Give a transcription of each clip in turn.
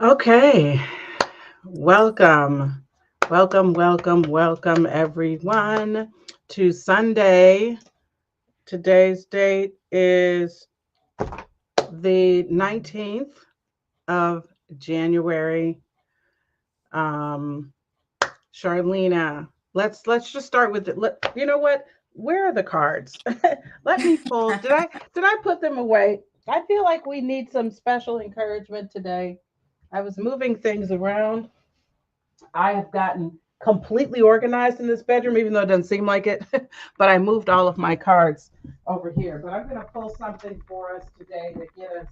Okay, welcome, welcome, everyone to Sunday. Today's date is the 19th of January. Um, Charlena, let's just start with it. You know what? Where are the cards? Let me pull. Did I put them away? I feel like we need some special encouragement today. I was moving things around. I have gotten completely organized in this bedroom, even though it doesn't seem like it. But I moved all of my cards over here. But I'm going to pull something for us today to get us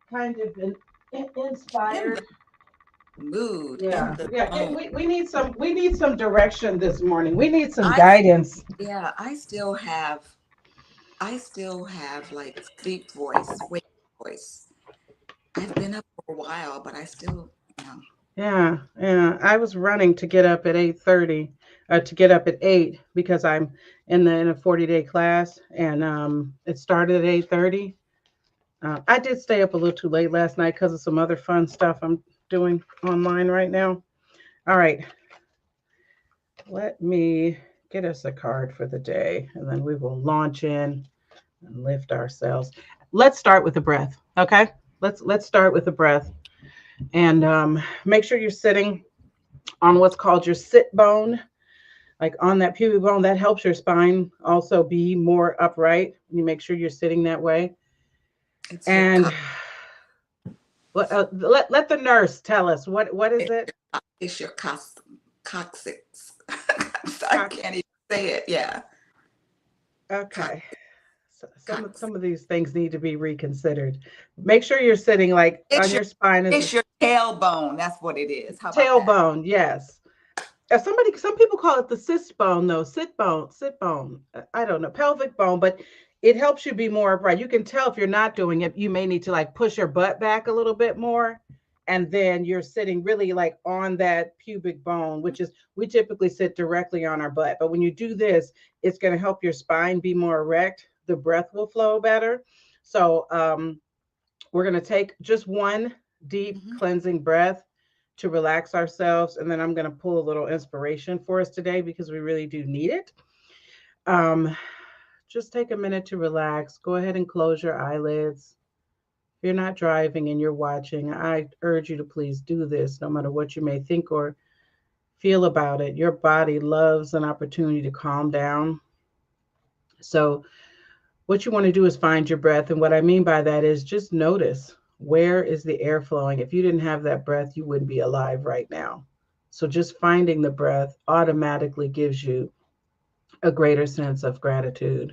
kind of In inspired. the mood, Yeah, in the yeah. zone. We need some direction this morning. We need some I guidance. yeah, I still have like sleep voice, wake voice. I've been up for a while, but I still, Yeah, yeah. I was running to get up at 8:30, to get up at 8 because I'm in a 40-day class, and it started at 8:30. I did stay up a little too late last night because of some other fun stuff I'm doing online right now. All right, let me get us a card for the day, and then we will launch in and lift ourselves. Let's start with the breath, okay? Let's start with the breath, and make sure you're sitting on what's called your sit bone, like on that pubic bone. That helps your spine also be more upright. You make sure you're sitting that way, it's your and let the nurse tell us what is it's it. it's your coccyx. I Cox. can't even say it. Yeah, Okay. coccyx. So some Coccyx. of these things need to be reconsidered. Make sure you're sitting like on It's your your spine is a it's your tailbone. That's what it is. How about that? tailbone. Yes. Some people call it the cyst bone, though. Sit bone. I don't know, pelvic bone, but it helps you be more upright. You can tell if you're not doing it, you may need to like push your butt back a little bit more. And then you're sitting really like on that pubic bone, which is we typically sit directly on our butt. But when you do this, it's going to help your spine be more erect. The breath will flow better. So we're going to take just one deep Hmm. cleansing breath to relax ourselves. And then I'm going to pull a little inspiration for us today because we really do need it. Um, just take a minute to relax. Go ahead and close your eyelids. If you're not driving and you're watching, I urge you to please do this no matter what you may think or feel about it. Your body loves an opportunity to calm down. So, what you want to do is find your breath. And what I mean by that is just notice, where is the air flowing? If you didn't have that breath, you wouldn't be alive right now. So just finding the breath automatically gives you a greater sense of gratitude.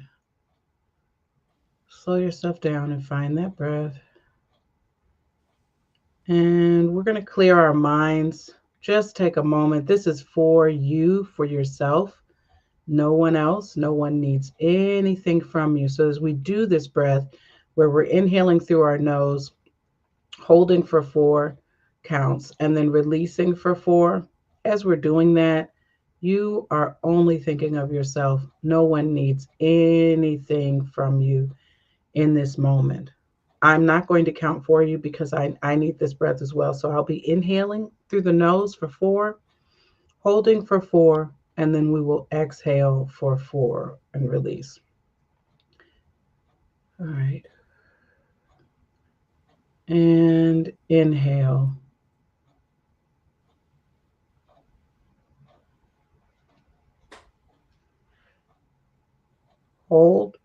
Slow yourself down and find that breath. And we're going to clear our minds. Just take a moment. This is for you, for yourself. No one else. No one needs anything from you. So as we do this breath, where we're inhaling through our nose, holding for 4 counts, and then releasing for 4. As we're doing that, you are only thinking of yourself. No one needs anything from you in this moment. I'm not going to count for you because I need this breath as well. So I'll be inhaling through the nose for 4, holding for 4, and then we will exhale for 4 and release. All right. And inhale, hold,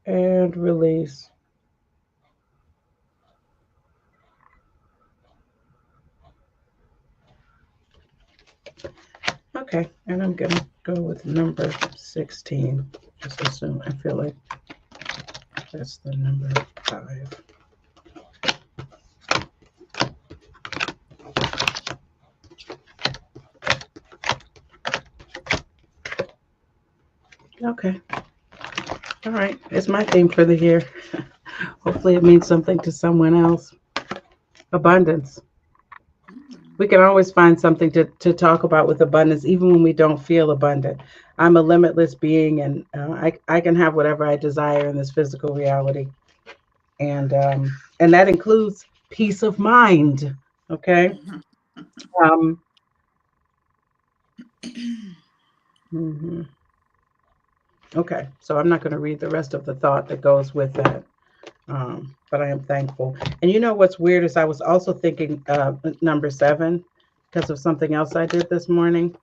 and release. Okay, and I'm gonna go with number 16. Just assume I feel like that's the number 5. Okay, all right. It's my theme for the year. Hopefully, it means something to someone else. Abundance. Mm. We can always find something to talk about with abundance, even when we don't feel abundant. I'm a limitless being, and I can have whatever I desire in this physical reality. and that includes peace of mind. Okay. Mhm. Um, mhm. Okay. So I'm not going to read the rest of the thought that goes with that. But I am thankful. And you know what's weird is I was also thinking number 7 because of something else I did this morning.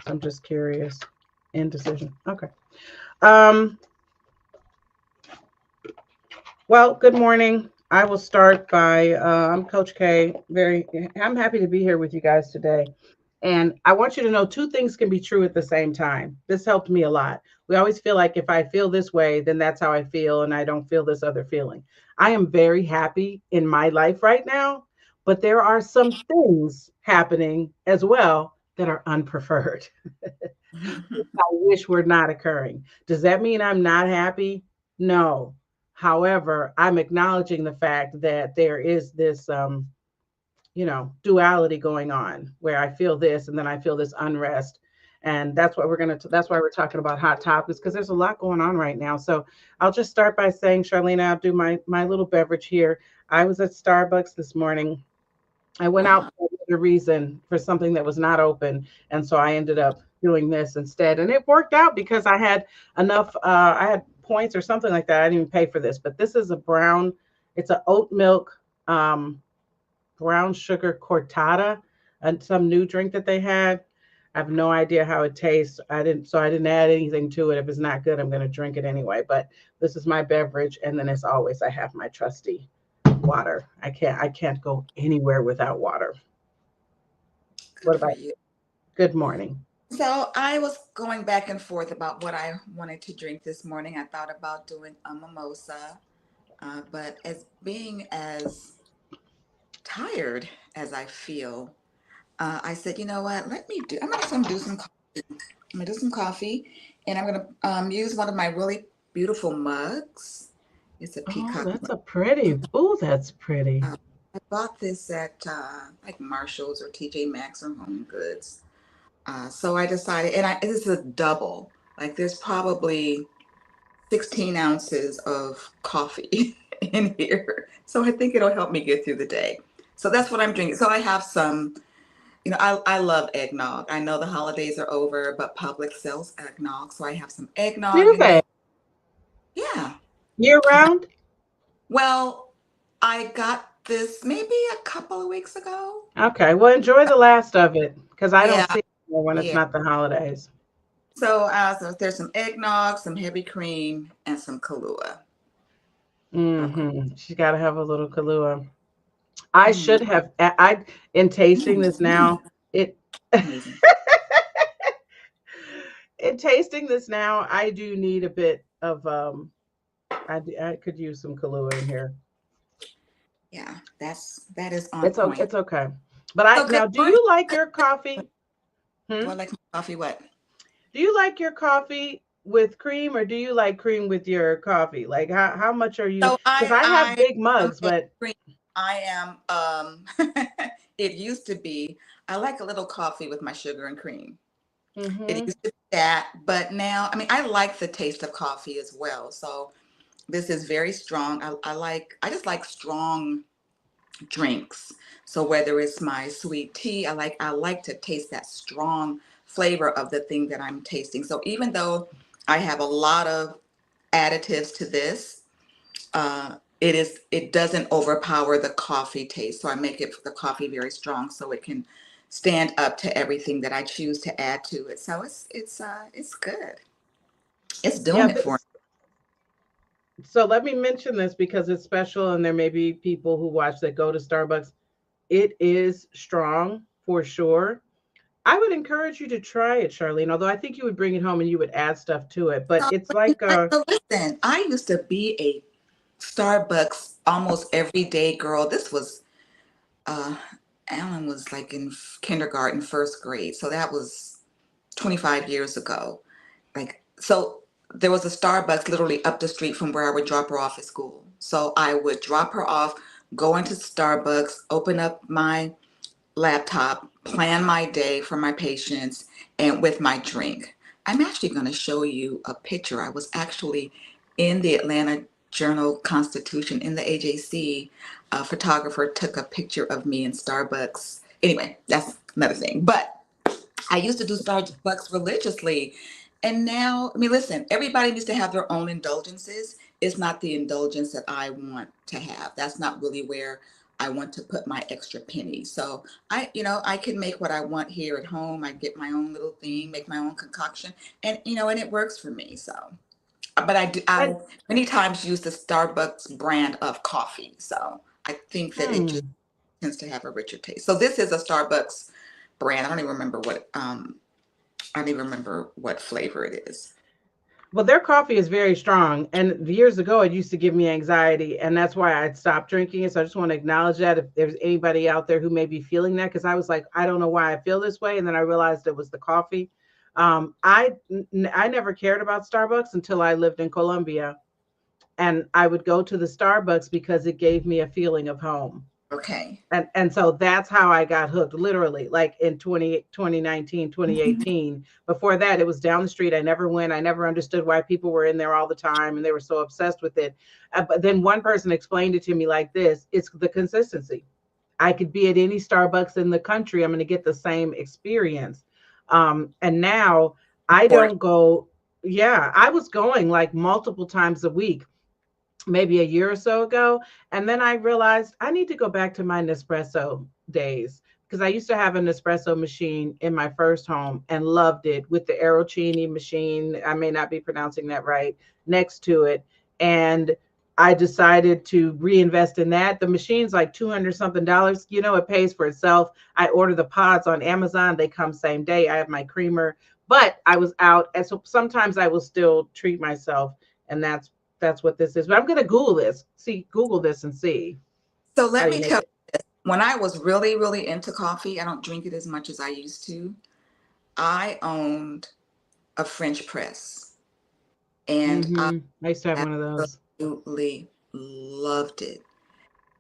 So I'm just curious. Indecision. Okay. Um, well, good morning. I will start by I'm Coach K. I'm happy to be here with you guys today. And I want you to know two things can be true at the same time. This helped me a lot. We always feel like if I feel this way, then that's how I feel, and I don't feel this other feeling. I am very happy in my life right now, but there are some things happening as well that are unpreferred. I wish were not occurring. Does that mean I'm not happy? No. However, I'm acknowledging the fact that there is this duality going on where I feel this and then I feel this unrest. And that's why we're talking about hot topics because there's a lot going on right now. So I'll just start by saying, Charlene, I'll do my little beverage here. I was at Starbucks this morning. I went out Ah, for another reason for something that was not open. And so I ended up doing this instead. And it worked out because I had enough, I had points or something like that. I didn't even pay for this, but this is it's an oat milk, um, brown sugar cortada, and some new drink that they had. I have no idea how it tastes. I didn't add anything to it. If it's not good, I'm going to drink it anyway. But this is my beverage. And then as always, I have my trusty water. I can't go anywhere without water. good What for about you. good morning? So I was going back and forth about what I wanted to drink this morning. I thought about doing a mimosa, but as being as tired as I feel, I said, you know what? Let me do. I'm gonna do some. I'm gonna do some coffee, and I'm gonna use one of my really beautiful mugs. It's a Oh, peacock that's mug. a pretty. Oh, that's pretty. Uh, I bought this at like Marshalls or TJ Maxx or Home Goods. So I decided, and this is a double. Like there's probably 16 ounces of coffee in here. So I think it'll help me get through the day. So that's what I'm drinking. So I have some, I love eggnog. I know the holidays are over, but Publix sells eggnog. So I have some eggnog Do in they there. Yeah. year I got, round? well, I got this maybe a couple of weeks ago. Okay, well enjoy the last of it because I don't Yeah. see it when it's Yeah. not the holidays. So there's some eggnog, some heavy cream, and some Kahlua. She's got to have a little Kahlua. I Mm, should have. In tasting this now, it amazing. in tasting this now, I do need a bit of I could use some Kahlua in here. Yeah, that is on point. It's okay. But I So good now, do morning. you like your coffee? Do Hmm? I like my coffee? What? Do you like your coffee with cream or do you like cream with your coffee? Like how much are you? So Because I I have I big am mugs, a but green. I am it used to be I like a little coffee with my sugar and cream. It hmm used to be that, but now I mean I like the taste of coffee as well. So this is very strong. I just like strong drinks. So whether it's my sweet tea, I like to taste that strong flavor of the thing that I'm tasting. So even though I have a lot of additives to this, it doesn't overpower the coffee taste. So I make the coffee very strong so it can stand up to everything that I choose to add to it. So it's good. It's yeah. doing it for So let me mention this because it's special, and there may be people who watch that go to Starbucks. It is strong for sure. I would encourage you to try it, Charlene. Although I think you would bring it home and you would add stuff to it. But me. it's like So listen, I used to be a Starbucks almost every day girl. This was uh Alan was like in kindergarten, first grade. So that was 25 years ago. Like so there was a Starbucks literally up the street from where I would drop her off at school. So I would drop her off, go into Starbucks, open up my laptop, plan my day for my patients, and with my drink. I'm actually going to show you a picture. I was actually in the Atlanta. Journal Constitution in the AJC, a photographer took a picture of me in Starbucks. Anyway, that's another thing. But I used to do Starbucks religiously. And now, I mean, listen, everybody needs to have their own indulgences. It's not the indulgence that I want to have. That's not really where I want to put my extra penny. So I can make what I want here at home. I get my own little thing, make my own concoction, and it works for me. So, but I And many times use the Starbucks brand of coffee. So I think that it just hmm. tends to have a richer taste. So this is a Starbucks brand. I don't even remember what flavor it is. Well, their coffee is very strong. And years ago, it used to give me anxiety. And that's why I'd stopped drinking it. So I just want to acknowledge that if there's anybody out there who may be feeling that, because I was like, I don't know why I feel this way. And then I realized it was the coffee. I never cared about Starbucks until I lived in Colombia. And I would go to the Starbucks because it gave me a feeling of home. Okay. And so that's how I got hooked, literally, like in 2019, 2018. Before that, it was down the street. I never went. I never understood why people were in there all the time and they were so obsessed with it. But then one person explained it to me like this: it's the consistency. I could be at any Starbucks in the country, I'm going to get the same experience. And now I Important. don't go. Yeah, I was going like multiple times a week maybe a year or so ago. And then I realized I need to go back to my Nespresso days because I used to have an espresso machine in my first home and loved it with the Arrowcini machine. I may not be pronouncing that right next to it. And I decided to reinvest in that. The machine's like 200 something dollars. It pays for itself. I order the pods on Amazon. They come same day. I have my creamer, but I was out. And so sometimes I will still treat myself. And that's what this is. But I'm going to Google this and see So how let you me make tell it. you, when I was really, really into coffee, I don't drink it as much as I used to. I owned a French press and I I used to have one of those. absolutely loved it.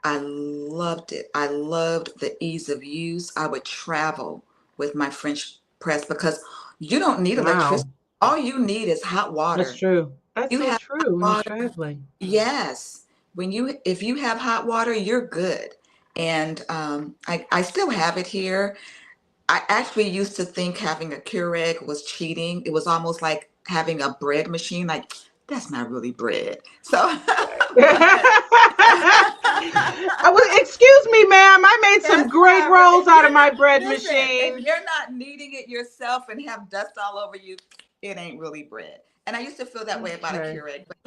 I loved it. I loved the ease of use. I would travel with my French press because you don't need electricity. Wow. All you need is hot That's water. true. That's You so have hot true when you're water. traveling. Yes. If you have hot water, you're good. And I still have it here. I actually used to think having a Keurig was cheating. It was almost like having a bread machine. Like, that's not really bread. So, but Excuse me, ma'am. I made some that's great not really, rolls if out of you're my not, bread listen, if machine. you're not kneading it yourself and have dust all over you, it ain't really bread. And I used to feel that way about a Okay. Keurig. But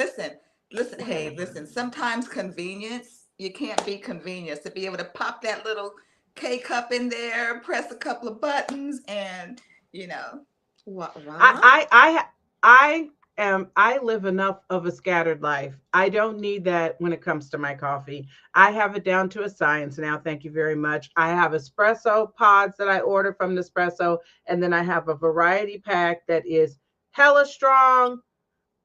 listen, hey, listen, sometimes convenience, you can't be convenience to be able to pop that little K cup in there, press a couple of buttons, and, you know, I voila. I I I live enough of a scattered life. I don't need that when it comes to my coffee. I have it down to a science now. Thank you very much. I have espresso pods that I order from Nespresso, and then I have a variety pack that is hella strong.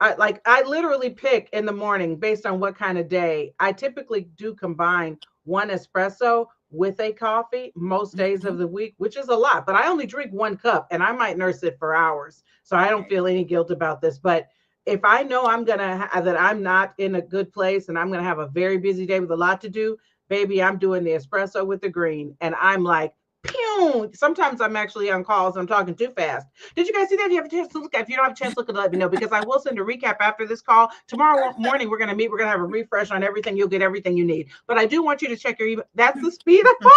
I literally pick in the morning based on what kind of day. I typically do combine one espresso with a coffee most days Hmm. of the week, which is a lot, but I only drink one cup and I might nurse it for hours. So I don't Okay. feel any guilt about this. But if I know that I'm not in a good place and I'm gonna have a very busy day with a lot to do, baby, I'm doing the espresso with the green. And I'm like, pew. Sometimes I'm actually on calls. I'm talking too fast. Did you guys see that? Do you have a chance to look at? If you don't have a chance to look at it, let me know because I will send a recap after this call. Tomorrow morning, we're going to meet. We're going to have a refresh on everything. You'll get everything you need. But I do want you to check your email. That's the speed of it.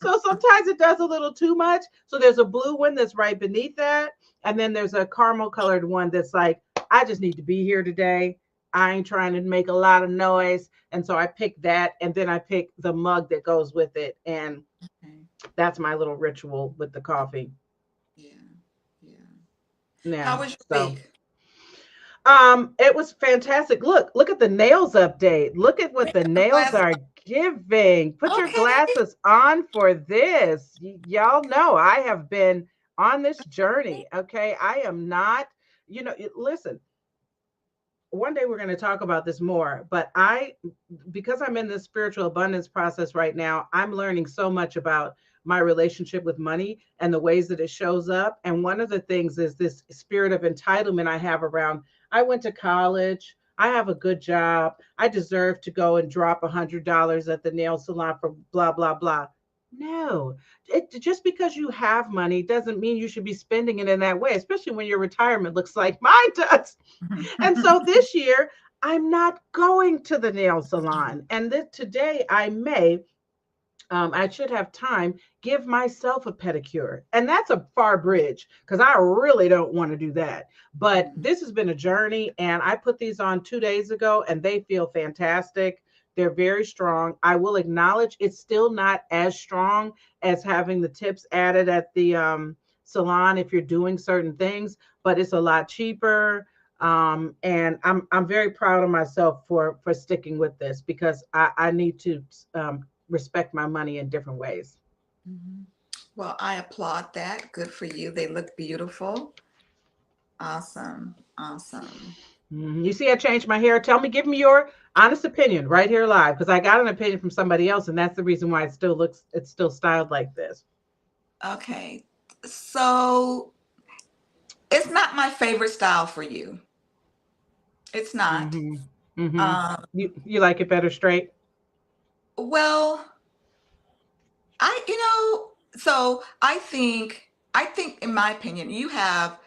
So sometimes it does a little too much. So there's a blue one that's right beneath that. And then there's a caramel colored one that's like, I just need to be here today. I ain't trying to make a lot of noise. And so I pick that. And then I pick the mug that goes with it. And Okay. that's my little ritual with the coffee. Yeah. Yeah. Yeah. How was your So week? it was fantastic. Look at the nails update. Look at what Bring the your nails glasses. are giving. Put your Okay. glasses on for this. Y'all know I have been on this journey. Okay. I am not, listen, one day we're going to talk about this more, but because I'm in this spiritual abundance process right now, I'm learning so much about my relationship with money and the ways that it shows up. And one of the things is this spirit of entitlement I have around. I went to college. I have a good job. I deserve to go and drop $100 at the nail salon for blah, blah, blah. No, just because you have money doesn't mean you should be spending it in that way, especially when your retirement looks like mine does. And so this year, I'm not going to the nail salon. And today I may, I should have time, give myself a pedicure. And that's a far bridge because I really don't want to do that. But this has been a journey, and I put these on 2 days ago and they feel fantastic. They're very strong. I will acknowledge it's still not as strong as having the tips added at the salon if you're doing certain things, but it's a lot cheaper. And I'm very proud of myself for sticking with this because I need to respect my money in different ways. Mhm. Well, I applaud that. Good for you. They look beautiful. Awesome. Awesome. You see, I changed my hair. Tell me, give me your honest opinion right here live, because I got an opinion from somebody else, and that's the reason why it's still styled like this. Okay. So it's not my favorite style for you. It's not. Mm-hmm. Mm-hmm. Um, You like it better straight? well, so I think in my opinion, you have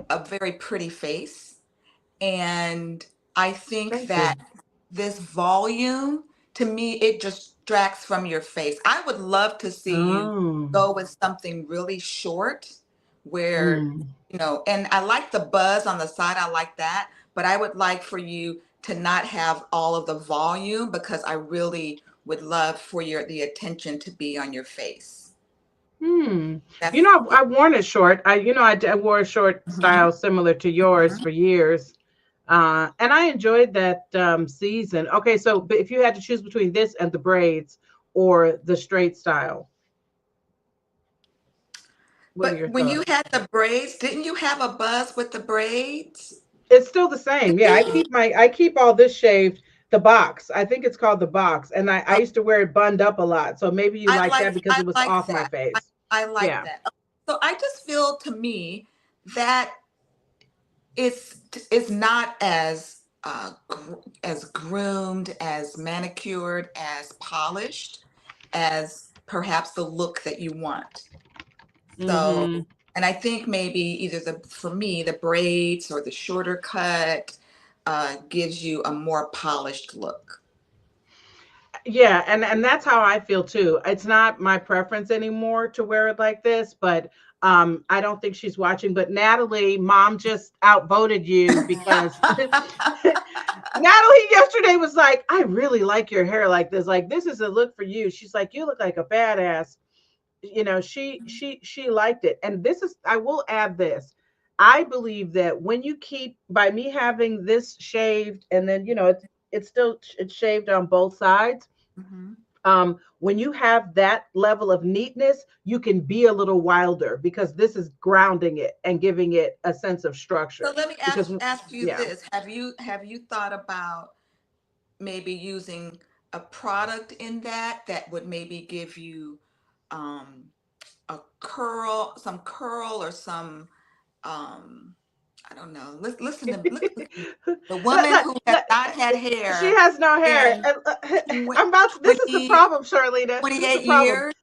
a very pretty face. And I think Thank that you. this volume, to me, it distracts from your face. I would love to see you Oh. go with something really short where, Mm. and I like the buzz on the side. I like that. But I would like for you to not have all of the volume because I really would love for the attention to be on your face. Hmm. That's yeah. I've worn it short. I wore a short Mhm, style similar to yours mhm. for years. And I enjoyed that season. Okay, so but if you had to choose between this and the braids or the straight style, what are But your when you thoughts? had the braids, didn't you have a buzz with the braids? It's still the same. Yeah, Did you? I keep all this shaved. The box. I think it's called the box. And I Oh, used to wear it bunned up a lot. So maybe you like that because I it was like off my that. face. I like Yeah. that. So I just feel to me that it's it's not as as groomed, as manicured, as polished as perhaps the look that you want. So, Mm-hmm. and I think maybe either for me, the braids or the shorter cut gives you a more polished look. Yeah, and that's how I feel too. It's not my preference anymore to wear it like this, but I don't think she's watching. But Natalie, mom just outvoted you because Natalie yesterday was like, I really like your hair like this. Like this is a look for you. She's like, you look like a badass. She liked it. And this is, I will add this. I believe that when you keep, by me having this shaved and then it's shaved on both sides. Mhm. When you have that level of neatness, you can be a little wilder because this is grounding it and giving it a sense of So structure. let me Because ask you yeah. this: have you thought about maybe using a product in that would maybe give you um, a curl, some curl, or some I don't know. Listen to me. The Let- woman let- who has let- not had she hair has no hair. in I'm about to, this is the 20, problem, Charlene. This is the 28 problem. years.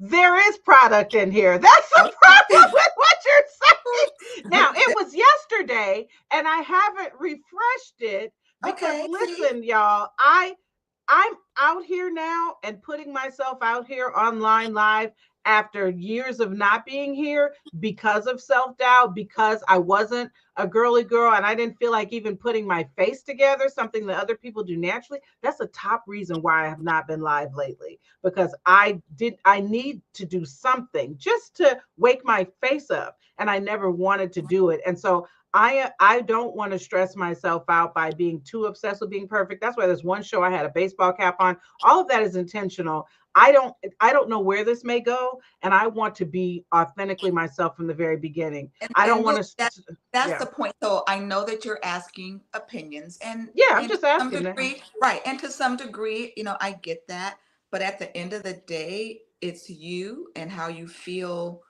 There is product in here. That's the Okay. problem with what you're saying. Now, it was yesterday and I haven't refreshed it because Okay. See. listen, y'all, I'm out here now and putting myself out here online live after years of not being here because of self doubt, because I wasn't a girly girl and I didn't feel like even putting my face together, something that other people do naturally. That's the top reason why I have not been live lately because I need to do something just to wake my face up and I never wanted to do it. And so I don't want to stress myself out by being too obsessed with being perfect. That's why there's one show I had a baseball cap on. All of that is intentional. I don't know where this may go, and I want to be authentically myself from the very beginning. I don't And want look, to. that's Yeah, the point. So I know that you're asking opinions, yeah. I'm and to just some asking that. degree, right? And to some degree, I get that. But at the end of the day, it's you and how you feel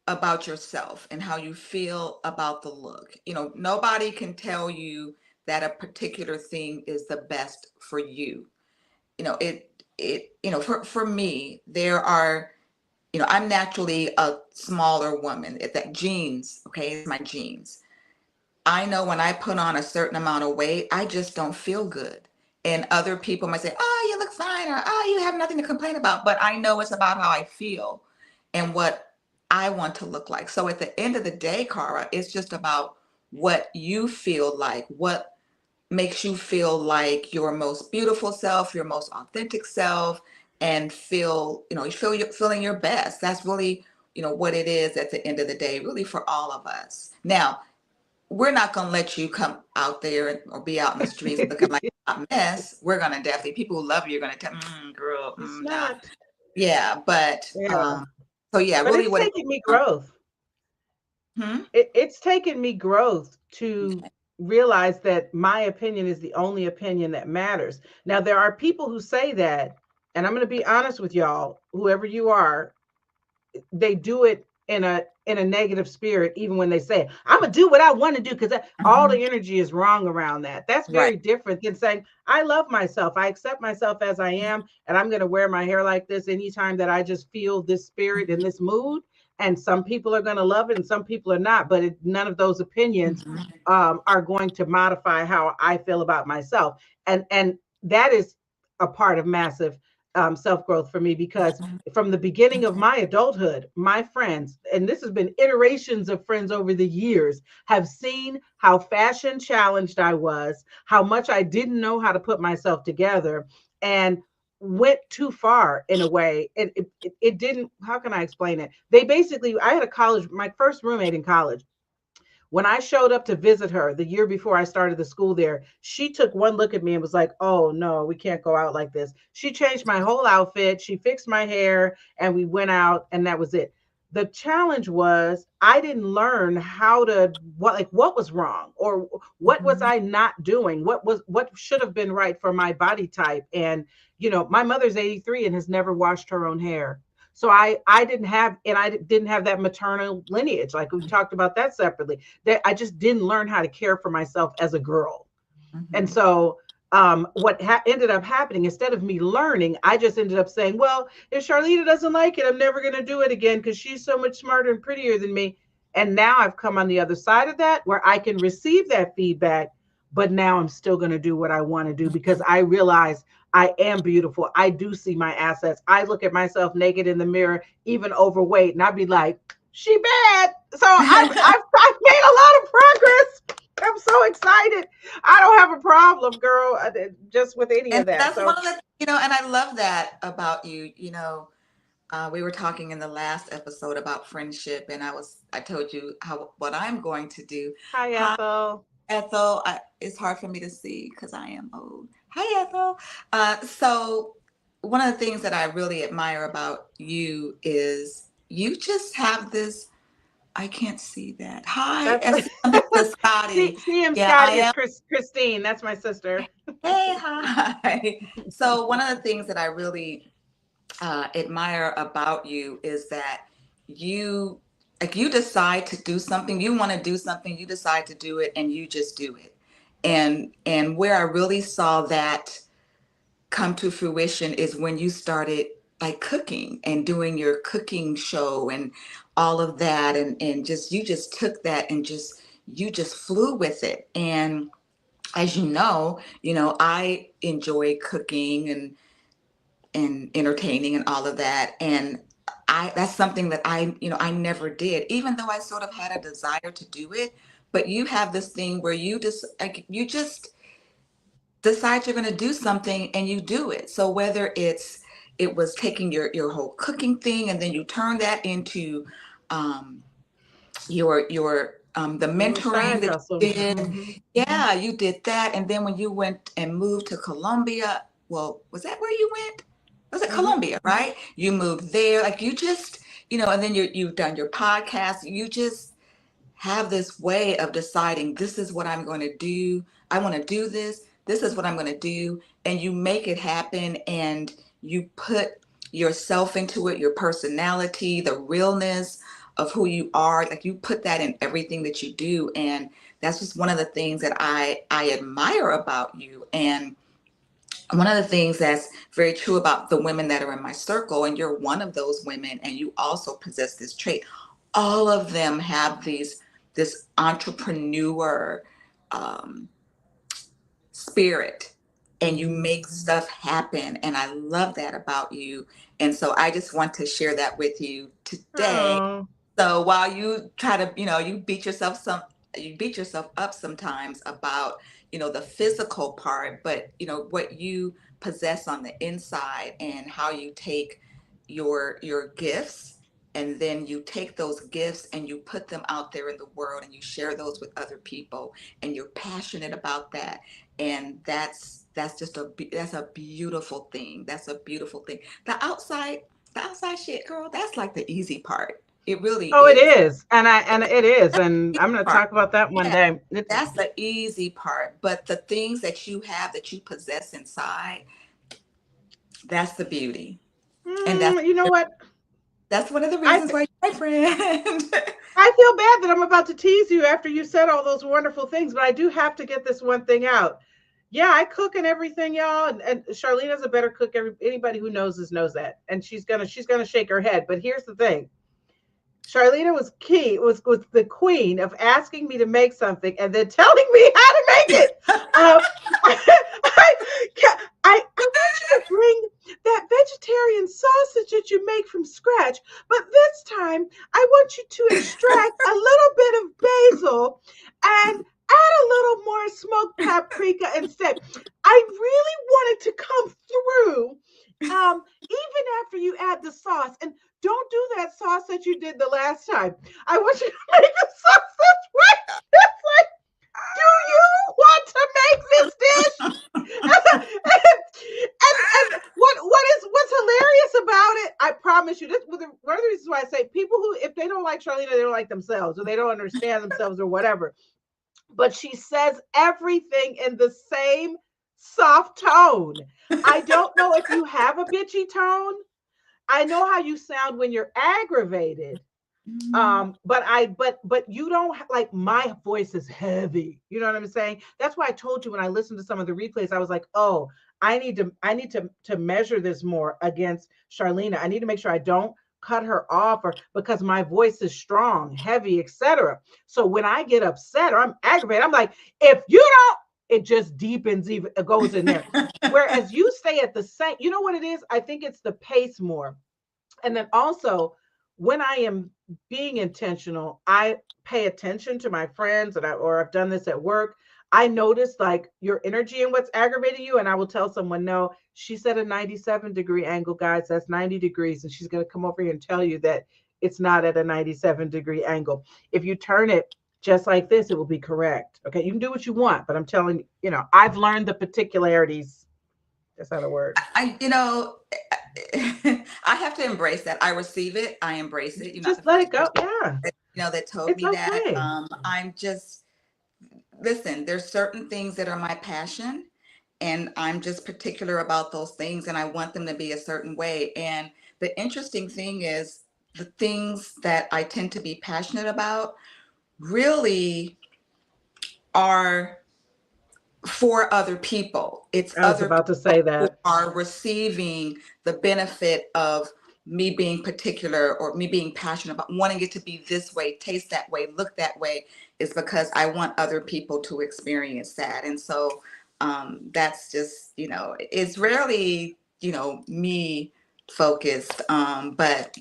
about yourself and how you feel about the look. Nobody can tell you that a particular thing is the best for you. For me, there are, I'm naturally a smaller woman. That genes, okay, it's my genes. I know when I put on a certain amount of weight, I just don't feel good. And other people might say, "Oh, you look fine," or "Oh, you have nothing to complain about." But I know it's about how I feel and what I want to look like. So at the end of the day, Cara, it's just about what you feel like, what makes you feel like your most beautiful self, your most authentic self, and feeling your best. That's really, what it is at the end of the day, really for all of us. Now, we're not going to let you come out there or be out in the streets looking like a hot mess. We're going to definitely, people who love you are going to tell, girl, It's nah. not. Yeah, but Yeah. so yeah, But really it's what it taken me um, growth. hmm? It's taken me growth to Okay. realize that my opinion is the only opinion that matters. Now, there are people who say that, and I'm going to be honest with y'all, whoever you are, they do it in a negative spirit. Even when they say I'm gonna do what I want to do, because all Mhm. the energy is wrong around that. That's Right. very different than saying I love myself, I accept myself as I am, and I'm gonna wear my hair like this anytime that I just feel this spirit and Mhm. this mood. And some people are going to love it and some people are not, but none of those opinions Mhm. are going to modify how I feel about myself. And that is a part of massive self growth for me, because from the beginning of my adulthood, my friends, and this has been iterations of friends over the years, have seen how fashion challenged I was, how much I didn't know how to put myself together, and went too far in a way. It didn't, how can I explain it? They basically, I had a college, my first roommate in college, when I showed up to visit her the year before I started the school there, she took one look at me and was like, "Oh no, we can't go out like this." She changed my whole outfit, she fixed my hair, and we went out, and that was it. The challenge was I didn't learn how to, what was wrong, or what was Mhm. I not doing, what should have been right for my body type. And my mother's 83 and has never washed her own hair. So I didn't have, and I didn't have that maternal lineage. Like we talked about that separately, that I just didn't learn how to care for myself as a girl. And Mhm. so what ended up happening, instead of me learning, I just ended up saying, well, if Charlita doesn't like it, I'm never going to do it again because she's so much smarter and prettier than me. And now I've come on the other side of that, where I can receive that feedback, but now I'm still going to do what I want to do, because I realize I am beautiful. I do see my assets. I look at myself naked in the mirror, even overweight, and I'd be like, she bad. So I've made a lot of progress. I'm so excited. I don't have a problem, girl, just with any And of that. that's one So of the, and I love that about you. We were talking in the last episode about friendship, and I told you how what I'm going to do. hi, Hi, Ethel. Ethel. It's hard for me to see because I am old. Hi, Ethel. So one of the things that I really admire about you is you just have this. I can't see that. Hi, That's Mr. Scotty. CM Yeah, I Scotty is am. Christine. That's my sister. Hey, hi. So one of the things that I really admire about you is that you you decide to do something, you want to do something, you decide to do it, and you just do it. And where I really saw that come to fruition is when you started like cooking and doing your cooking show and all of that, and just you just took that and just you just flew with it. And as I enjoy cooking and entertaining and all of that. And that's something that I never did, even though I sort of had a desire to do it. But you have this thing where you just decide you're going to do something and you do it. So whether it was taking your whole cooking thing and then you turn that into um, the Little mentoring side that hustle. you did. Hmm. Yeah, you did that. And then when you went and moved to Colombia, well, was that where you went? Was it Hmm. Colombia, right? You moved there, like you just, and then you've done your podcast. You just have this way of deciding this is what I'm going to do. I want to do this. This is what I'm going to do. And you make it happen and you put yourself into it, your personality, the realness of who you are. Like you put that in everything that you do. And that's just one of the things that I admire about you. And one of the things that's very true about the women that are in my circle, and you're one of those women, and you also possess this trait. All of them have this entrepreneur um, spirit, and you make stuff happen, and I love that about you. And so I just want to share that with you today. Oh, So while you try to, you beat yourself up sometimes about, the physical part, but what you possess on the inside, and how you take your gifts, and then you take those gifts and you put them out there in the world, and you share those with other people, and you're passionate about that. And that's a beautiful thing. That's a beautiful thing. The outside shit, girl, that's like the easy part. It really oh, it is. is, and it is, and I'm going to Part. talk about that one Yeah, day. It's, that's the easy part. But the things that you have, that you possess inside, that's the beauty. And you know what? that's one of the I reasons why you're my friend. I feel bad that I'm about to tease you after you said all those wonderful things, but I do have to get this one thing out. Yeah, I cook and everything, y'all. And Charlena's a better cook. Anybody who knows this knows that, and she's gonna shake her head. But here's the thing: Charlena was was the queen of asking me to make something and then telling me how to make it. Um, I, I want you to bring that vegetarian sausage that you make from scratch, but this time I want you to extract a little bit of basil and add a little more smoked paprika instead. I really wanted to come through. Even after you add the sauce, and don't do that sauce that you did the last time. I want you to make the sauce this way. It's like, do you want to make this dish? And what's hilarious about it, I promise you, this one of the reasons why I say people who, if they don't like Charlena, they don't like themselves, or they don't understand themselves, or whatever. But she says everything in the same soft tone. I don't know if you have a bitchy tone. I know how you sound when you're aggravated. But you don't like, my voice is heavy. You know what I'm saying? That's why I told you when I listened to some of the replays, I was like, oh, I need to measure this more against Charlena. I need to make sure I don't cut her off, or because my voice is strong, heavy, etc. So when I get upset or I'm aggravated, I'm like, if you don't, it just deepens, even it goes in there. Whereas you stay at the same, you know what it is? I think it's the pace more. And then also, when I am being intentional, I pay attention to my friends, or I've done this at work. I notice like your energy and what's aggravating you, and I will tell someone, no, she's at a 97-degree angle, guys. That's 90 degrees, and she's going to come over here and tell you that it's not at a 97-degree angle. If you turn it just like this, it will be correct. Okay, you can do what you want, but I'm telling you, I've learned the particularities. That's not a word. I have to embrace that. I receive it. I embrace it. You're not the Just let first it go. person Yeah, that told it's me that. okay. I'm just listen. There's certain things that are my passion, and I'm just particular about those things, and I want them to be a certain way. And the interesting thing is, the things that I tend to be passionate about really are for other people. It's I was other about to say people who that. are receiving the benefit of me being particular, or me being passionate about wanting it to be this way, taste that way, look that way, is because I want other people to experience that. And so that's just, it's rarely, me focused. But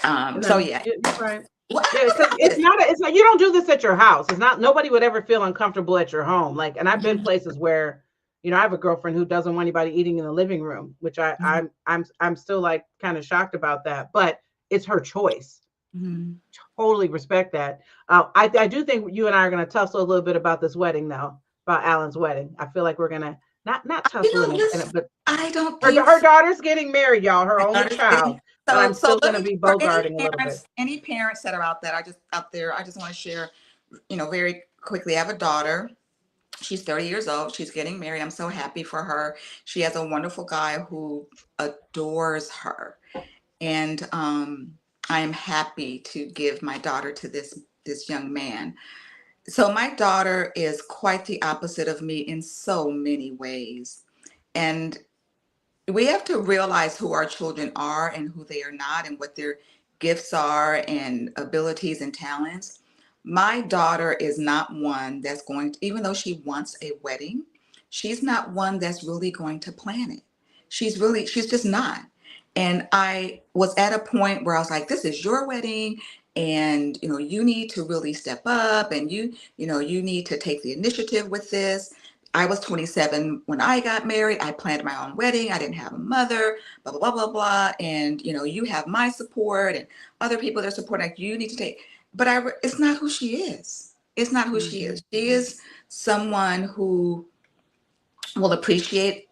so No, yeah. you're right. Well, Yeah, I because love it's this. not. It's not. You don't do this at your house. It's not. Nobody would ever feel uncomfortable at your home. Like, and I've been Mhm, places where, I have a girlfriend who doesn't want anybody eating in the living room, which mhm, I'm still like kind of shocked about that. But it's her choice. mhm. Totally respect that. I do think you and I are going to tussle a little bit about this wedding, though, about Alan's wedding. I feel like we're gonna not tussle in it, Listen, but I don't her think her so. daughter's getting married, y'all. Her My only daughter's child. getting But I'm so still let gonna me be for bogarting a little bit. any parents that are out there, I just want to share, very quickly. I have a daughter. She's 30 years old. She's getting married. I'm so happy for her. She has a wonderful guy who adores her. And I am happy to give my daughter to this young man. So my daughter is quite the opposite of me in so many ways. And we have to realize who our children are and who they are not and what their gifts are and abilities and talents. My daughter is not one that's going to, even though she wants a wedding, she's not one that's really going to plan it. She's just not. And I was at a point where I was like, this is your wedding, and you need to really step up, and you need to take the initiative with this. I was 27 when I got married. I planned my own wedding. I didn't have a mother, blah, blah, blah, blah, blah. And, you have my support and other people that are supporting. Like, you need to take, but it's not who she is. It's not who she Mhm. is. She is someone who will appreciate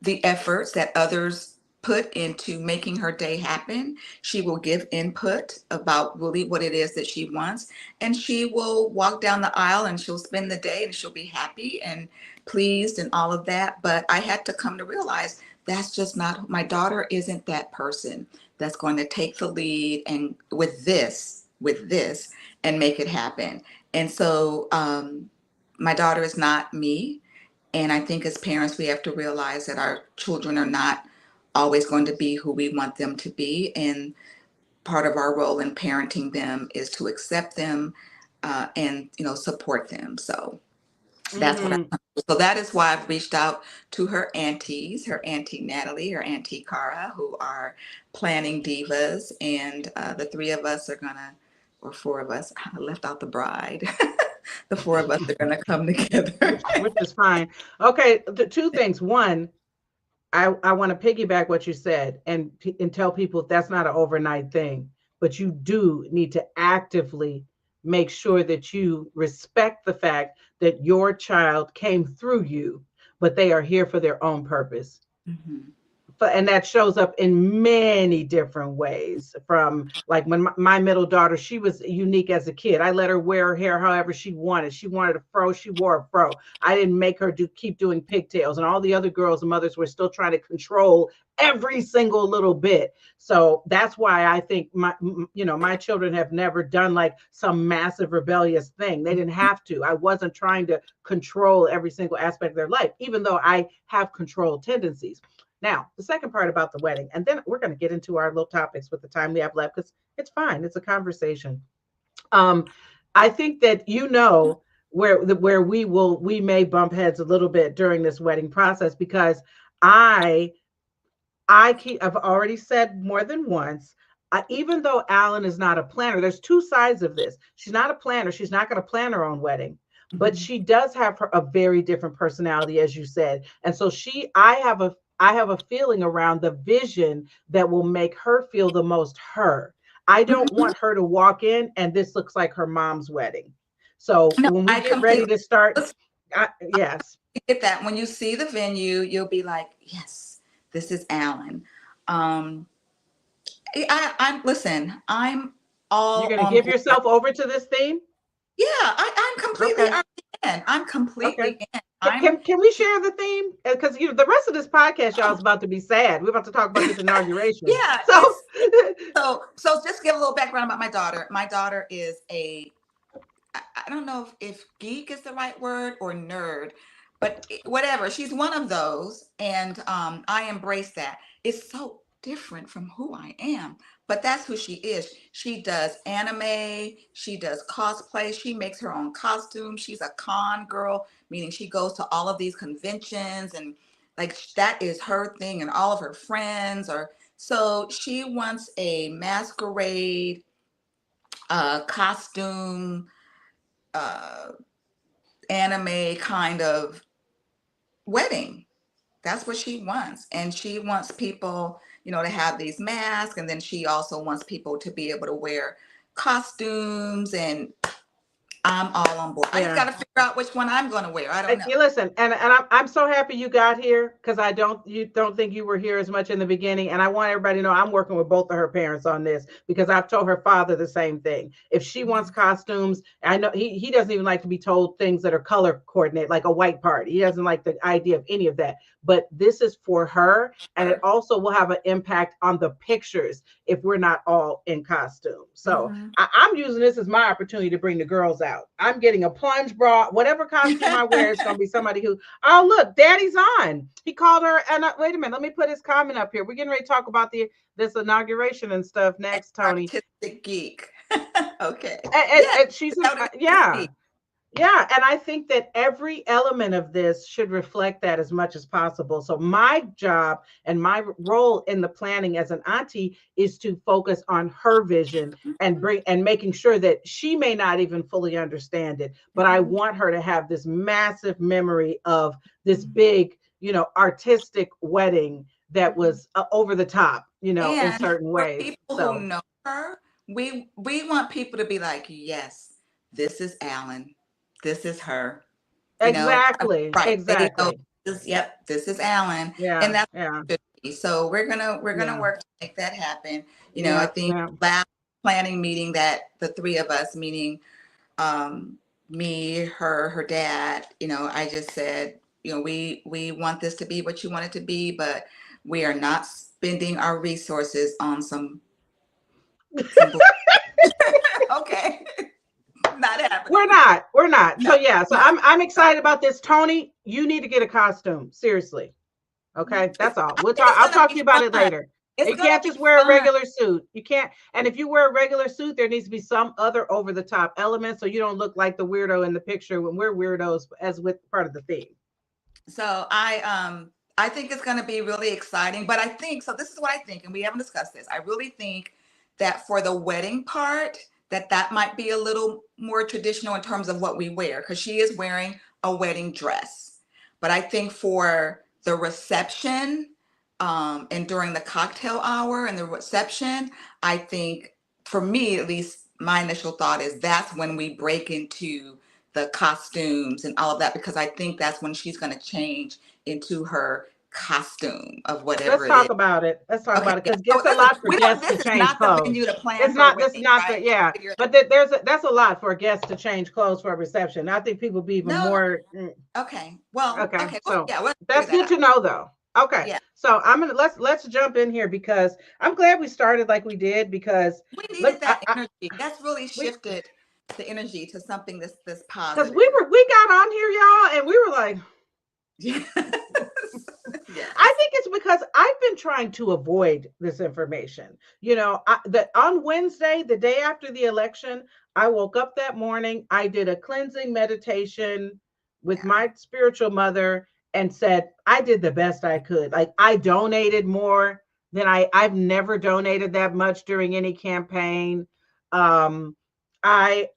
the efforts that others put into making her day happen. She will give input about really what it is that she wants. And she will walk down the aisle and she'll spend the day and she'll be happy and pleased and all of that. But I had to come to realize that's just not, my daughter isn't that person that's going to take the lead and with this and make it happen. And so my daughter is not me. And I think as parents, we have to realize that our children are not always going to be who we want them to be. And part of our role in parenting them is to accept them and support them. So that's what I. Mhm. So that is why I've reached out to her aunties, her auntie Natalie, her auntie Cara, who are planning divas, and the three of us are gonna, or four of us, I left out the bride. The four of us are gonna come together. Which is fine. Okay, the two things. One, I want to piggyback what you said and tell people that's not an overnight thing, but you do need to actively make sure that you respect the fact that your child came through you, but they are here for their own purpose. Mhm. And that shows up in many different ways. From like when my middle daughter, she was unique as a kid. I let her wear her hair however she wanted a fro, she wore a fro. I didn't make her keep doing pigtails, and all the other girls and mothers were still trying to control every single little bit. So that's why I think my children have never done like some massive rebellious thing. They didn't have to. I wasn't trying to control every single aspect of their life, even though I have control tendencies. Now, the second part about the wedding, and then we're going to get into our little topics with the time we have left, because it's fine. It's a conversation. Um, I think that where we may bump heads a little bit during this wedding process, because I I've already said more than once. Even though Alan is not a planner, there's two sides of this. She's not a planner. She's not going to plan her own wedding, but Mhm. she does have a very different personality, as you said. And so I have a feeling around the vision that will make her feel the most her. I don't Mhm. want her to walk in and this looks like her mom's wedding. So No, when we I get ready completely to start, listen, yes, get that. When you see the venue, you'll be like, yes, this is Alan. Um, I'm listen, I'm you're all going to on give board. yourself over to this theme. Yeah, I'm completely Okay. already in. I'm Okay. completely in. Can, I'm can, can we share the theme? Because the rest of this podcast, y'all, is about to be sad. We're about to talk about this inauguration. yeah, So, so just to give a little background about my daughter. My daughter is I don't know if geek is the right word or nerd, but whatever. She's one of those, and I embrace that. It's so different from who I am, but that's who she is. She does anime, she does cosplay, she makes her own costumes. She's a con girl, meaning she goes to all of these conventions and like that is her thing, and all of her friends are. So she wants a masquerade costume uh, anime kind of wedding. That's what she wants. And she wants people, to have these masks. And then she also wants people to be able to wear costumes. And I'm all on board. I just yeah. got to figure out which one I'm going to wear. I don't know. You listen, and I'm so happy you got here because you don't think you were here as much in the beginning, and I want everybody to know I'm working with both of her parents on this because I've told her father the same thing. If she wants Mhm. costumes, I know he doesn't even like to be told things that are color coordinated, like a white party. He doesn't like the idea of any of that. But this is for her, and it Sure. also will have an impact on the pictures if we're not all in costume. So Mhm. I'm using this as my opportunity to bring the girls out. I'm getting a plunge bra, whatever costume I wear, it's going to be somebody who, oh, look, daddy's on. He called her. And wait a minute, let me put his comment up here. We're getting ready to talk about this inauguration and stuff next, Tony. Artistic geek. Okay. And, Yeah, and she's, that would yeah. be. Yeah, and I think that every element of this should reflect that as much as possible. So my job and my role in the planning as an auntie is to focus on her vision and Mhm. bring and making sure that she may not even fully understand it, but I Mhm. want her to have this massive memory of this Mhm. big, artistic wedding that Mhm. was over the top, in And certain for ways. people who So, know her, we want people to be like, yes, this is Alan, this is her. exactly, Right? They know exactly. this. Yep, this is Alan, and Yeah, that's yeah, what it should be. So we're gonna yeah, work to make that happen. I yeah, think yeah. last planning meeting that the three of us, meaning um, me, her dad, I just said, we want this to be what you want it to be, but we are not spending our resources on some okay, not We're happening. not. We're not. So No, yeah. So not. I'm excited about this. Tony, you need to get a costume. Seriously. Okay. It's, That's all. I We'll think talk. it's I'll gonna talk to be you about it fun. later. It's You gonna can't be just wear a fun. regular suit. You can't. And if you wear a regular suit, there needs to be some other over the top element so you don't look like the weirdo in the picture when we're weirdos as with part of the theme. So I think it's going to be really exciting. But I think so. This is what I think, and we haven't discussed this. I really think that for the wedding part, that might be a little more traditional in terms of what we wear, because she is wearing a wedding dress. But I think for the reception, and during the cocktail hour and the reception, I think for me at least, my initial thought is that's when we break into the costumes and all of that, because I think that's when she's going to change into her costume of Let's whatever it is. talk about it. Let's talk Okay, about it yeah. because So it's a listen, lot for we don't. guests to This is change not the clothes. venue to plan It's for a not. That's wedding, not the. right? Yeah. Figure it But that's a lot for guests to change clothes for a reception. I think people be even No. more. Okay. Well. Okay, Okay. Well, so yeah. We'll figure that's that good out. to know, though. Okay, Yeah. so let's jump in here because I'm glad we started like we did because We let needed that energy. That's really we shifted the energy to something this because positive. we got on here, y'all, and we were like, Yes. I Yes. think it's because I've been trying to avoid this information. That on Wednesday, the day after the election, I woke up that morning. I did a cleansing meditation with Yeah. my spiritual mother and said I did the best I could. Like I donated more than I've never donated that much during any campaign. Um, I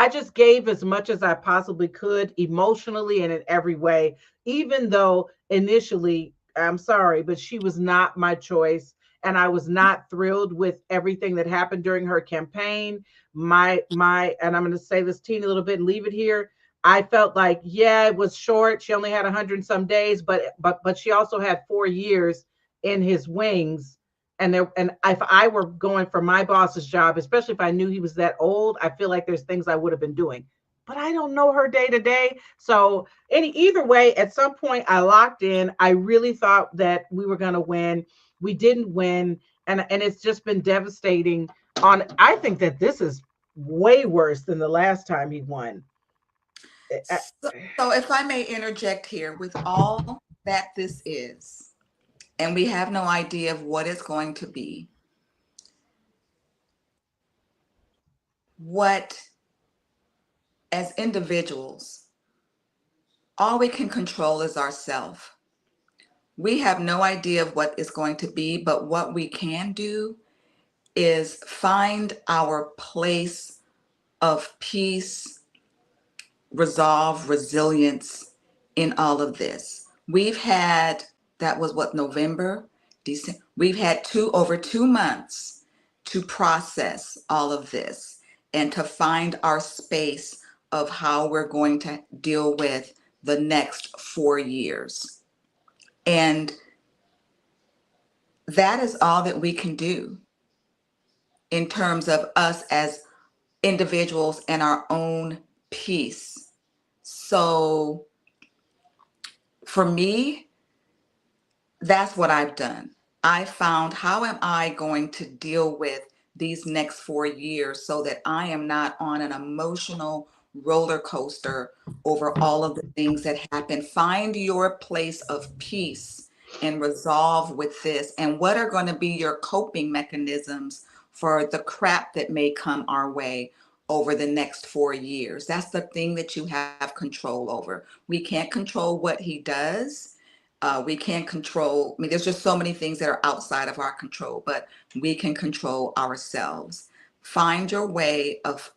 just gave as much as I possibly could emotionally and in every way, even though initially, I'm sorry, but she was not my choice. And I was not thrilled with everything that happened during her campaign. And I'm going to say this teeny little bit and leave it here. I felt like, yeah, it was short. She only had 100 and some days, but she also had 4 years in his wings and if I were going for my boss's job, especially if I knew he was that old, I feel like there's things I would have been doing. But I don't know her day to day. So either way, at some point I locked in. I really thought that we were going to win. We didn't win, and it's just been devastating. I think that this is way worse than the last time he won. So if I may interject here, with all that this is, and we have no idea of what it's going to be, what, as individuals, all we can control is ourself. We have no idea of what it's going to be, but what we can do is find our place of peace, resolve, resilience in all of this. We've had, that was what, November, December. We've had over 2 months to process all of this and to find our space of how we're going to deal with the next 4 years. And that is all that we can do in terms of us as individuals and our own peace. So for me, that's what I've done. I found, how am I going to deal with these next 4 years so that I am not on an emotional roller coaster over all of the things that happen. Find your place of peace and resolve with this. And what are going to be your coping mechanisms for the crap that may come our way over the next 4 years? That's the thing that you have control over. We can't control what he does. We can't control, I mean, there's just so many things that are outside of our control, but we can control ourselves. Find your way of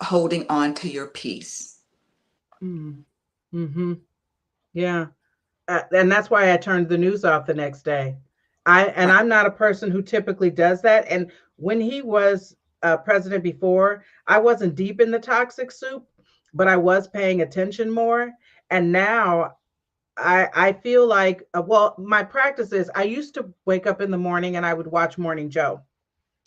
holding on to your peace. Mm. Mm-hmm. Yeah. And that's why I turned the news off the next day. Right. I'm not a person who typically does that. And when he was president before, I wasn't deep in the toxic soup, but I was paying attention more. And now I feel like, well, my practice is I used to wake up in the morning and I would watch Morning Joe.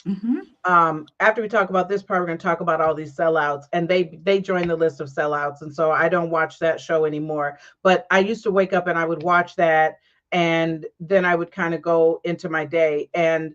Mm-hmm. After we talk about this part, we're going to talk about all these sellouts, and they join the list of sellouts, and so I don't watch that show anymore. But I used to wake up and I would watch that, and then I would kind of go into my day. And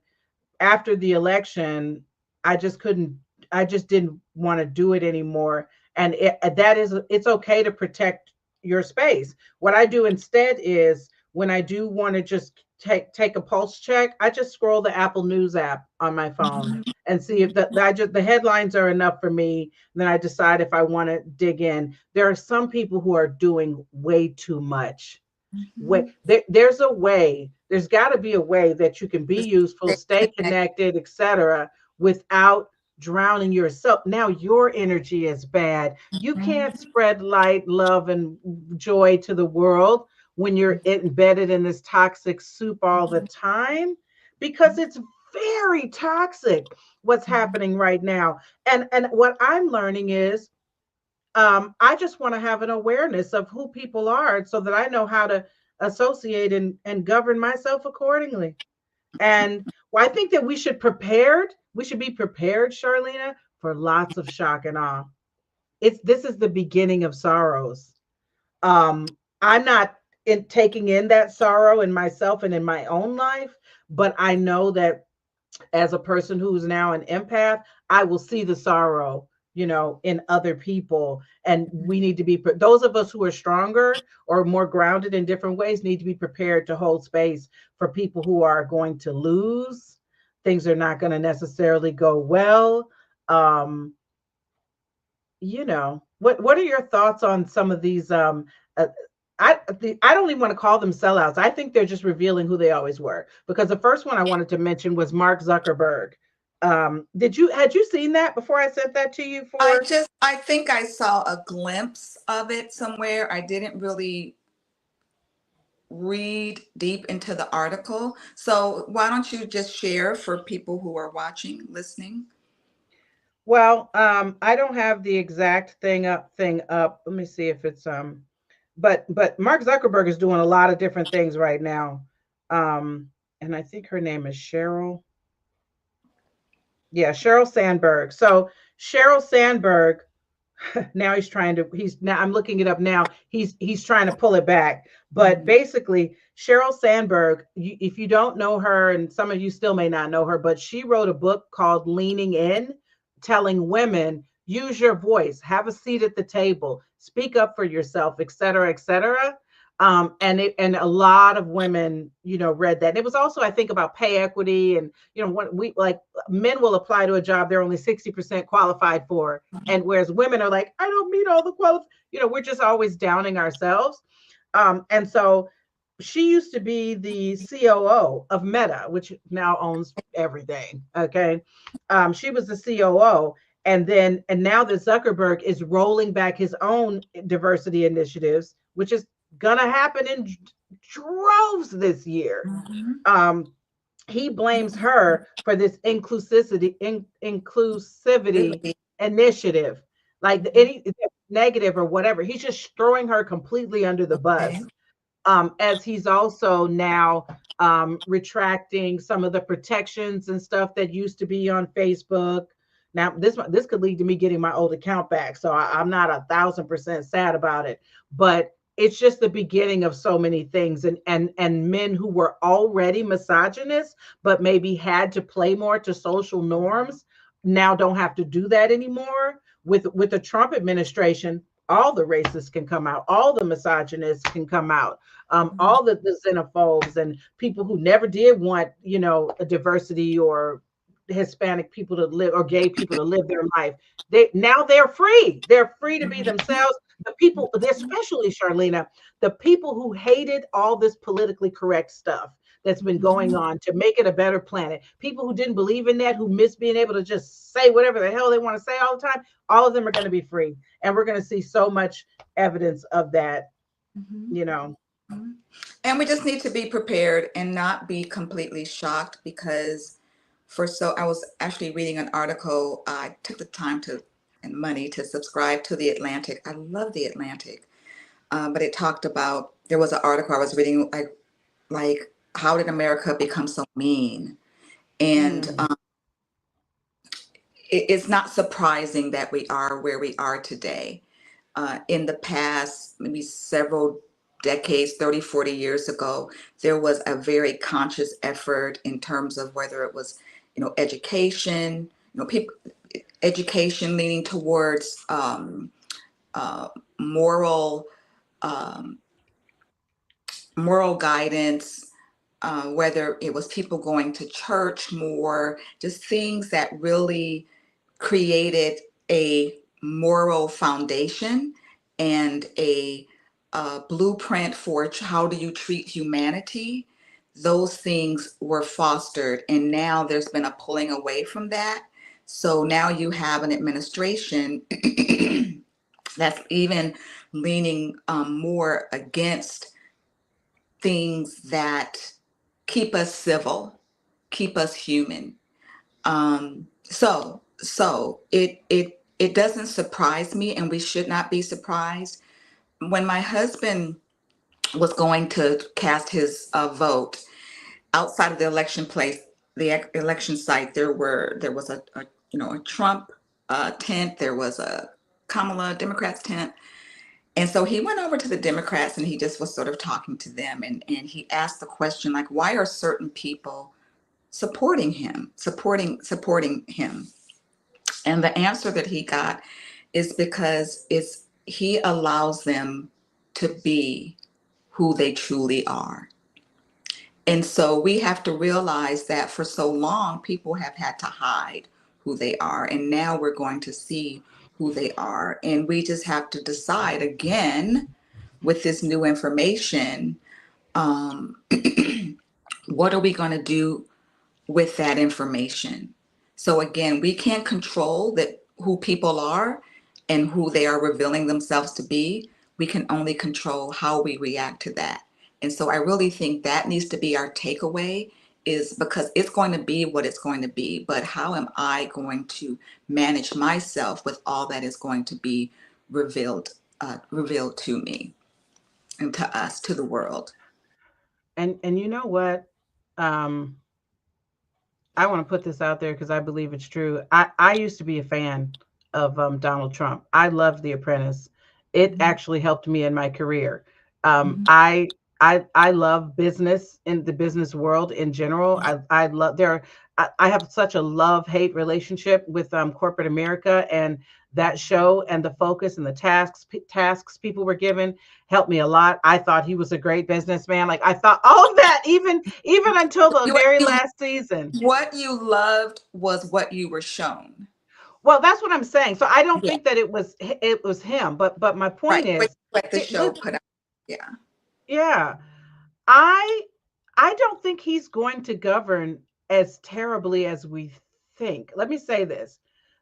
after the election, I just couldn't, I just didn't want to do it anymore. And that is, it's okay to protect your space. What I do instead is when I do want to just take a pulse check, I just scroll the Apple News app on my phone Mm-hmm. and see if the headlines are enough for me. Then I decide if I want to dig in. There are some people who are doing way too much. Mm-hmm. There's a way, there's got to be a way that you can be useful, Stay stay connected. connected, etc., without drowning yourself. Now your energy is bad. You can't Mhm. spread light, love, and joy to the world when you're embedded in this toxic soup all the time, because it's very toxic what's Mhm. happening right now. And what I'm learning is, I just want to have an awareness of who people are so that I know how to associate and govern myself accordingly. And well, I think that we should be prepared, Charlena, for lots of shock and awe. This is the beginning of sorrows. I'm not taking in that sorrow in myself and in my own life, but I know that as a person who's now an empath, I will see the sorrow, in other people. And we need to be, those of us who are stronger or more grounded in different ways, need to be prepared to hold space for people who are going to lose. Things are not going to necessarily go well. Um, what are your thoughts on some of these? Uh, I don't even want to call them sellouts. I think they're just revealing who they always were. Because the first one I wanted to mention was Mark Zuckerberg. Had you seen that before I sent that to you for? I think I saw a glimpse of it somewhere. I didn't really read deep into the article. So why don't you just share for people who are watching, listening? Well, I don't have the exact thing up. Let me see if it's but Mark Zuckerberg is doing a lot of different things right now. And I think her name is Cheryl. Yeah, Sheryl Sandberg. So Sheryl Sandberg, now he's now, I'm looking it up now. He's trying to pull it back. But Mhm. basically, Sheryl Sandberg, if you don't know her, and some of you still may not know her, but she wrote a book called Leaning In, telling women, use your voice, have a seat at the table, speak up for yourself, et cetera, et cetera. And a lot of women, read that. And it was also, I think, about pay equity. And what we like, men will apply to a job they're only 60% qualified for, and whereas women are like, I don't meet all the we're just always downing ourselves. And so she used to be the COO of Meta, which now owns everything. Okay. She was the COO. And now that Zuckerberg is rolling back his own diversity initiatives, which is going to happen in droves this year. Mhm. Um, he blames her for this inclusivity Really. initiative, like Mhm. any negative or whatever. He's just throwing her completely under the Okay. bus, as he's also now retracting some of the protections and stuff that used to be on Facebook. Now, this could lead to me getting my old account back, so I'm not 1,000% sad about it. But it's just the beginning of so many things, and men who were already misogynist, but maybe had to play more to social norms, now don't have to do that anymore. With the Trump administration, all the racists can come out, all the misogynists can come out, Mhm. all the xenophobes and people who never did want, a diversity or Hispanic people to live or gay people to live their life. They're free. They're free to be Mhm. themselves. The people, especially Charlena, the people who hated all this politically correct stuff that's been going Mhm. on to make it a better planet. People who didn't believe in that, who miss being able to just say whatever the hell they want to say all the time, all of them are going to be free. And we're going to see so much evidence of that, Mhm. you know. Mhm. And we just need to be prepared and not be completely shocked because I was actually reading an article. I took the time to and money to subscribe to the Atlantic. I love the Atlantic, but it talked about there was an article I was reading like how did America become so mean? And Mm, it's not surprising that we are where we are today. In the past, maybe several decades, 30, 40 years ago, there was a very conscious effort in terms of whether it was, education, people, education leaning towards uh, moral, um, moral guidance, whether it was people going to church more, just things that really created a moral foundation and a blueprint for how do you treat humanity. Those things were fostered, and now there's been a pulling away from that. So now you have an administration that's even leaning more against things that keep us civil, keep us human. So it doesn't surprise me, and we should not be surprised. When my husband was going to cast his vote outside of the election place, the election site, there was a Trump tent, there was a Kamala Democrats tent, and so he went over to the Democrats and he just was sort of talking to them, and he asked the question like, why are certain people supporting him? And the answer that he got is because he allows them to be who they truly are. And so we have to realize that for so long, people have had to hide who they are. And now we're going to see who they are. And we just have to decide again with this new information, um, what are we going to do with that information? So again, we can't control that who people are and who they are revealing themselves to be. We can only control how we react to that. And so I really think that needs to be our takeaway, is because it's going to be what it's going to be, but how am I going to manage myself with all that is going to be revealed to me and to us, to the world. and you know what? Um, I want to put this out there because I believe it's true. I used to be a fan of Donald Trump. I loved The Apprentice. It Mhm, actually helped me in my career. mhm, I love business in the business world in general. I love there. I have such a love hate relationship with corporate America, and that show and the focus and the tasks people were given helped me a lot. I thought he was a great businessman. Like I thought all of that, even until the You, very you last season. what you loved was what you were shown. Well, that's what I'm saying. So I don't Yeah, think that it was him, but my point right. is, What the show this, put out. Yeah. yeah, I I don't think he's going to govern as terribly as we think. Let me say this.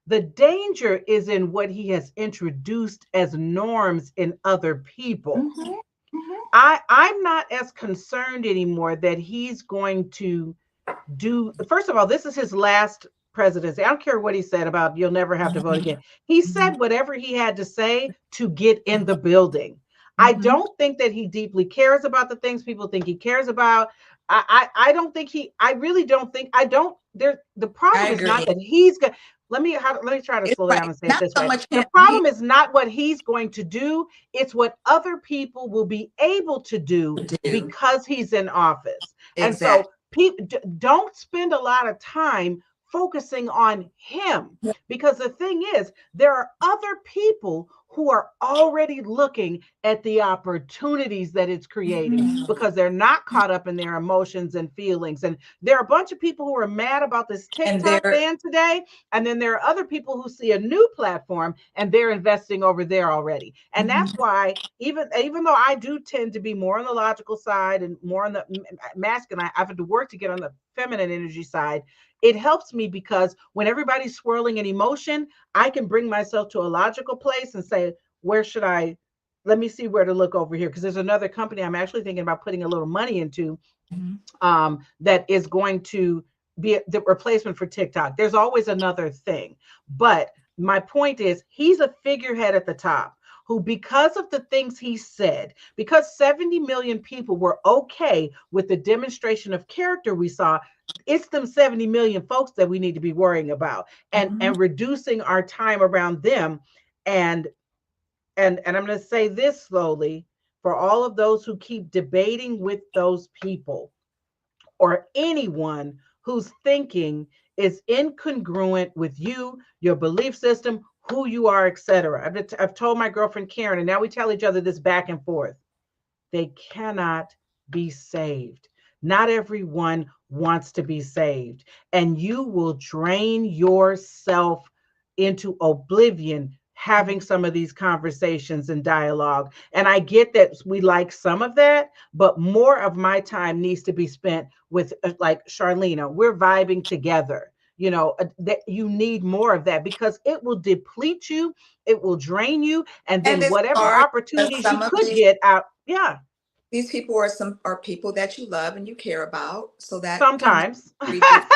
The danger is in what he has introduced as norms in other people. Hmm. Hmm. I'm not as concerned anymore that he's going to. do, first of all, this is his last presidency. I don't care what he said about you'll never have to vote Mhm, again. He said mhm, whatever he had to say to get in the building. I mhm. don't think that he deeply cares about the things people think he cares about. I don't think he, I really don't think, I don't, there, the I problem is not agree. that he's going, let me try to It's slow down right. and say it Not this so way. much The him. He problem is not what he's going to do, it's what other people will be able to do to do because he's in office. And exactly. so don't spend a lot of time focusing on him, because the thing is, there are other people who are already looking at the opportunities that it's creating Mhm. because they're not caught up in their emotions and feelings. And there are a bunch of people who are mad about this And TikTok there, ban today, and then there are other people who see a new platform and they're investing over there already. And mhm. that's why, even though I do tend to be more on the logical side and more on the masculine, I've had to work to get on the feminine energy side. It helps me because when everybody's swirling in emotion, I can bring myself to a logical place and say, where should I, let me see where to look over here, because there's another company I'm actually thinking about putting a little money into, Mhm. that is going to be the replacement for TikTok. There's always another thing. But my point is, he's a figurehead at the top who, because of the things he said, because 70 million people were okay with the demonstration of character we saw, it's them 70 million folks that we need to be worrying about, Mhm. and reducing our time around them. And and I'm going to say this slowly, for all of those who keep debating with those people, or anyone whose thinking is incongruent with you, your belief system, who you are, etc. I've told my girlfriend Karen, and now we tell each other this back and forth. They cannot be saved. Not everyone wants to be saved. And you will drain yourself into oblivion having some of these conversations and dialogue. And I get that we like some of that, but more of my time needs to be spent with, like Charlena, we're vibing together. That you need more of that, because it will deplete you, it will drain you, and And then it's whatever hard because opportunities you some of could get out. Yeah, these people are some are people that you love and you care about. So that can make sometimes. a very difficult.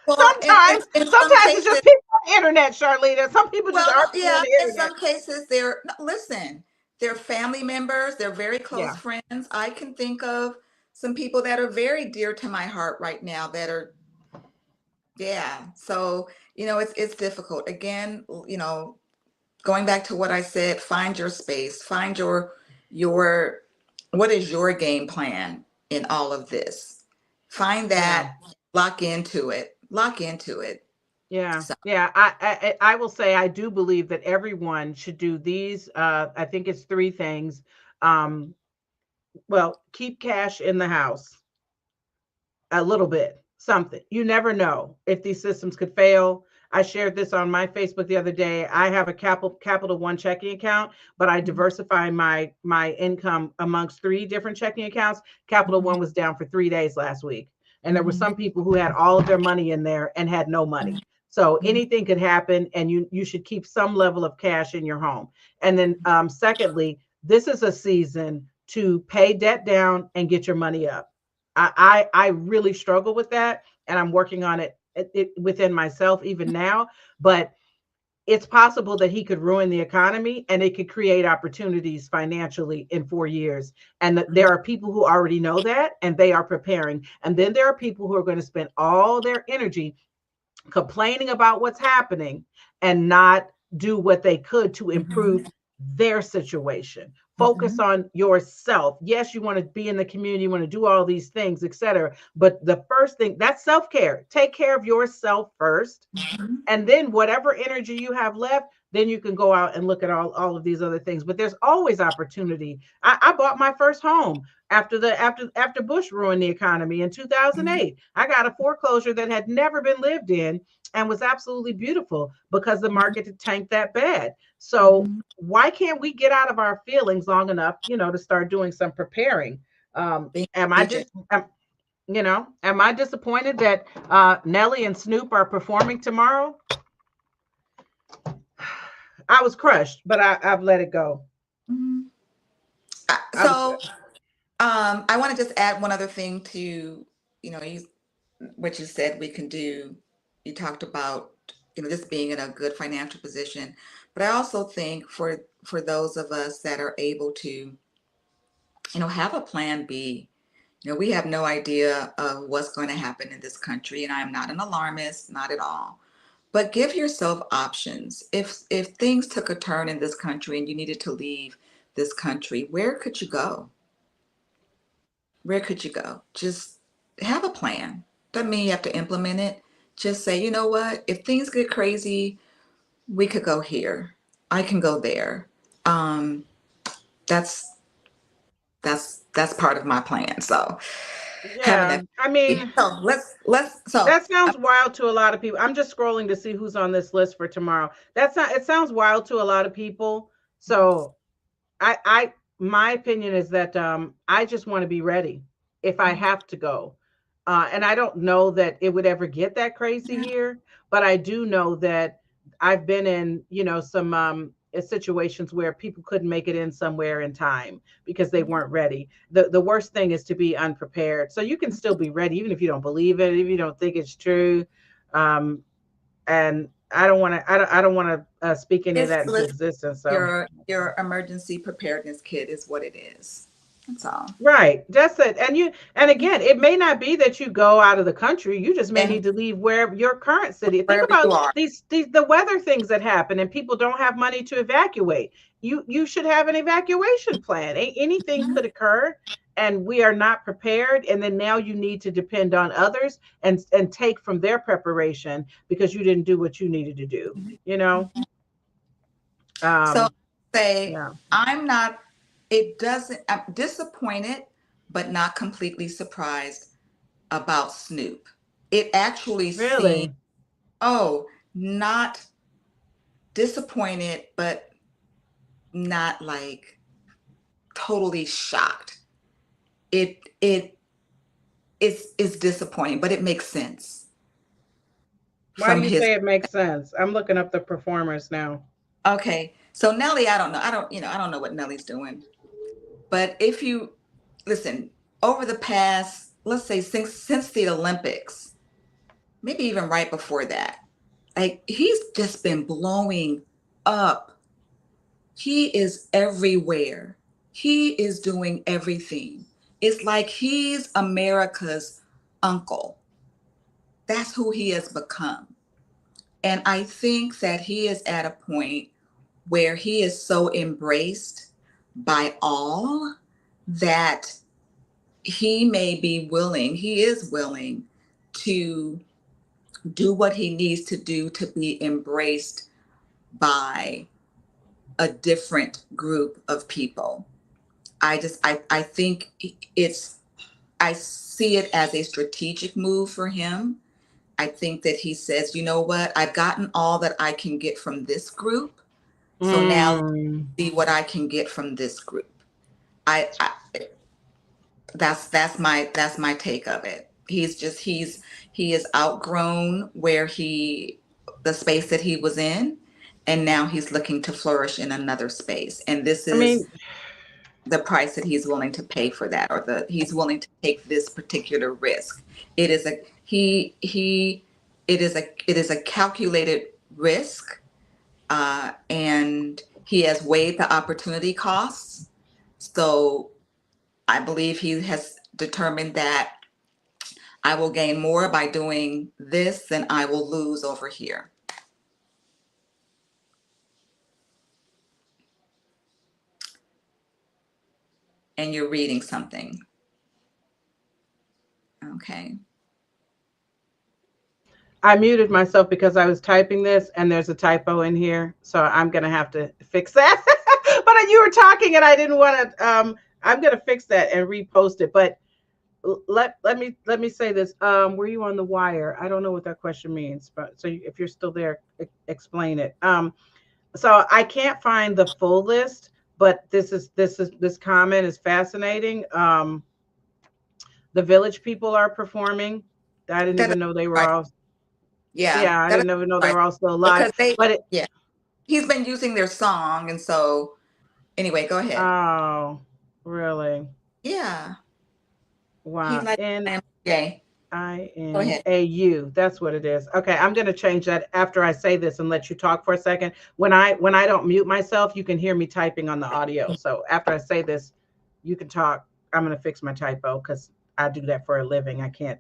Well, in some Sometimes it's cases, just people on the internet, Charlene. Some people just well, no, are people on yeah, the in internet. some cases they're no, listen, they're family members, they're very close Yeah, friends. I can think of some people that are very dear to my heart right now that are yeah. So, it's difficult. Again, going back to what I said, find your space, find your what is your game plan in all of this? Find yeah, that, lock into it. Lock into it. yeah, So, yeah. I will say I do believe that everyone should do these. I think it's three things. Um, well, keep cash in the house. A little bit, something. You never know if these systems could fail. I shared this on my Facebook the other day. I have a Capital One checking account, but I mhm, diversify my income amongst three different checking accounts. Capital mhm, One was down for 3 days last week, and there were mhm, some people who had all of their money in there and had no money. So mhm, anything could happen, and you should keep some level of cash in your home. And then, secondly, this is a season to pay debt down and get your money up. I really struggle with that, and I'm working on it within myself even now. But it's possible that he could ruin the economy, and it could create opportunities financially in 4 years. And there mhm, are people who already know that, and they are preparing. And then there are people who are going to spend all their energy complaining about what's happening and not do what they could to improve mhm, their situation. Focus mhm, on yourself. Yes, you want to be in the community, you want to do all these things, etc. But the first thing, that's self-care. Take care of yourself first, mhm. and then whatever energy you have left, then you can go out and look at all of these other things. But there's always opportunity. I bought my first home after Bush ruined the economy in Mhm, 2008. I got a foreclosure that had never been lived in and was absolutely beautiful because the mhm, market had tanked that bad. So mhm. why can't we get out of our feelings long enough, to start doing some preparing? Being Am I strategic. just am I disappointed that Nelly and Snoop are performing tomorrow? I was crushed, but I've let it go. Mhm. I was So, I want to just add one other thing to, you know, you, what you said we can do. You talked about, this being in a good financial position, but I also think for those of us that are able to, have a plan B. We have no idea of what's going to happen in this country, and I'm not an alarmist, not at all. But give yourself options. If things took a turn in this country and you needed to leave this country, where could you go? Where could you go? Just have a plan. Doesn't mean you have to implement it. Just say, you know what? If things get crazy, we could go here. I can go there. Um, that's that's part of my plan. So having Yeah. that. I mean, So let's so that sounds wild to a lot of people. I'm just scrolling to see who's on this list for tomorrow. That's not, it sounds wild to a lot of people. So I my opinion is that I just want to be ready if I have to go. And I don't know that it would ever get that crazy here, but I do know that I've been in, some situations where people couldn't make it in somewhere in time because they weren't ready. The worst thing is to be unprepared. So you can still be ready even if you don't believe it, if you don't think it's true. Um, and I don't want to speak any of it's that into listen, existence. So your emergency preparedness kit is what it is. That's all. right. That's it. And again, it may not be that you go out of the country. You just may need And to leave where your current city. Think wherever you about are. these the weather things that happen and people don't have money to evacuate. You should have an evacuation plan. Anything Mhm. could occur and we are not prepared, and then now you need to depend on others and take from their preparation because you didn't do what you needed to do, you know? So Um say yeah. I'm not. It doesn't. I'm disappointed, but not completely surprised about Snoop. It actually seemed, Really? oh, not disappointed, but not like totally shocked. It is disappointing, but it makes sense Why do from you his. say it makes sense? I'm looking up the performers now. Okay, so Nelly, I don't know. I don't know what Nelly's doing. But if you listen, over the past, let's say since the Olympics, maybe even right before that, like he's just been blowing up. He is everywhere. He is doing everything. It's like he's America's uncle. That's who he has become. And I think that he is at a point where he is so embraced by all that he is willing to do what he needs to do to be embraced by a different group of people. I think it's, I see it as a strategic move for him. I think that he says, you know what, I've gotten all that I can get from this group. So now let's Mm. see what I can get from this group. I that's my take of it. He is outgrown where he the space that he was in, and now he's looking to flourish in another space. And this I is mean, the price that he's willing to pay for that, or the he's willing to take this particular risk. It is a he it is a calculated risk, and he has weighed the opportunity costs. So I believe he has determined that I will gain more by doing this than I will lose over here. And you're reading something. Okay. I muted myself because I was typing this and there's a typo in here. So I'm going to have to fix that. But you were talking and I didn't want to I'm going to fix that and repost it. But let me say this. Were you on the wire? I don't know what that question means, but so if you're still there, explain it. So I can't find the full list, but this comment is fascinating. The Village People are performing. I didn't That is even know they were right. all. Yeah, Yeah, I that is didn't even know they right. were all still alive. Because they, But it, yeah, he's been using their song. And so, anyway, go ahead. oh, really? Yeah, he Wow. likes And MJ. Go ahead. Inau. That's what it is. Okay, I'm going to change that after I say this and let you talk for a second. When I don't mute myself, you can hear me typing on the audio. So after I say this, you can talk. I'm going to fix my typo because I do that for a living. I can't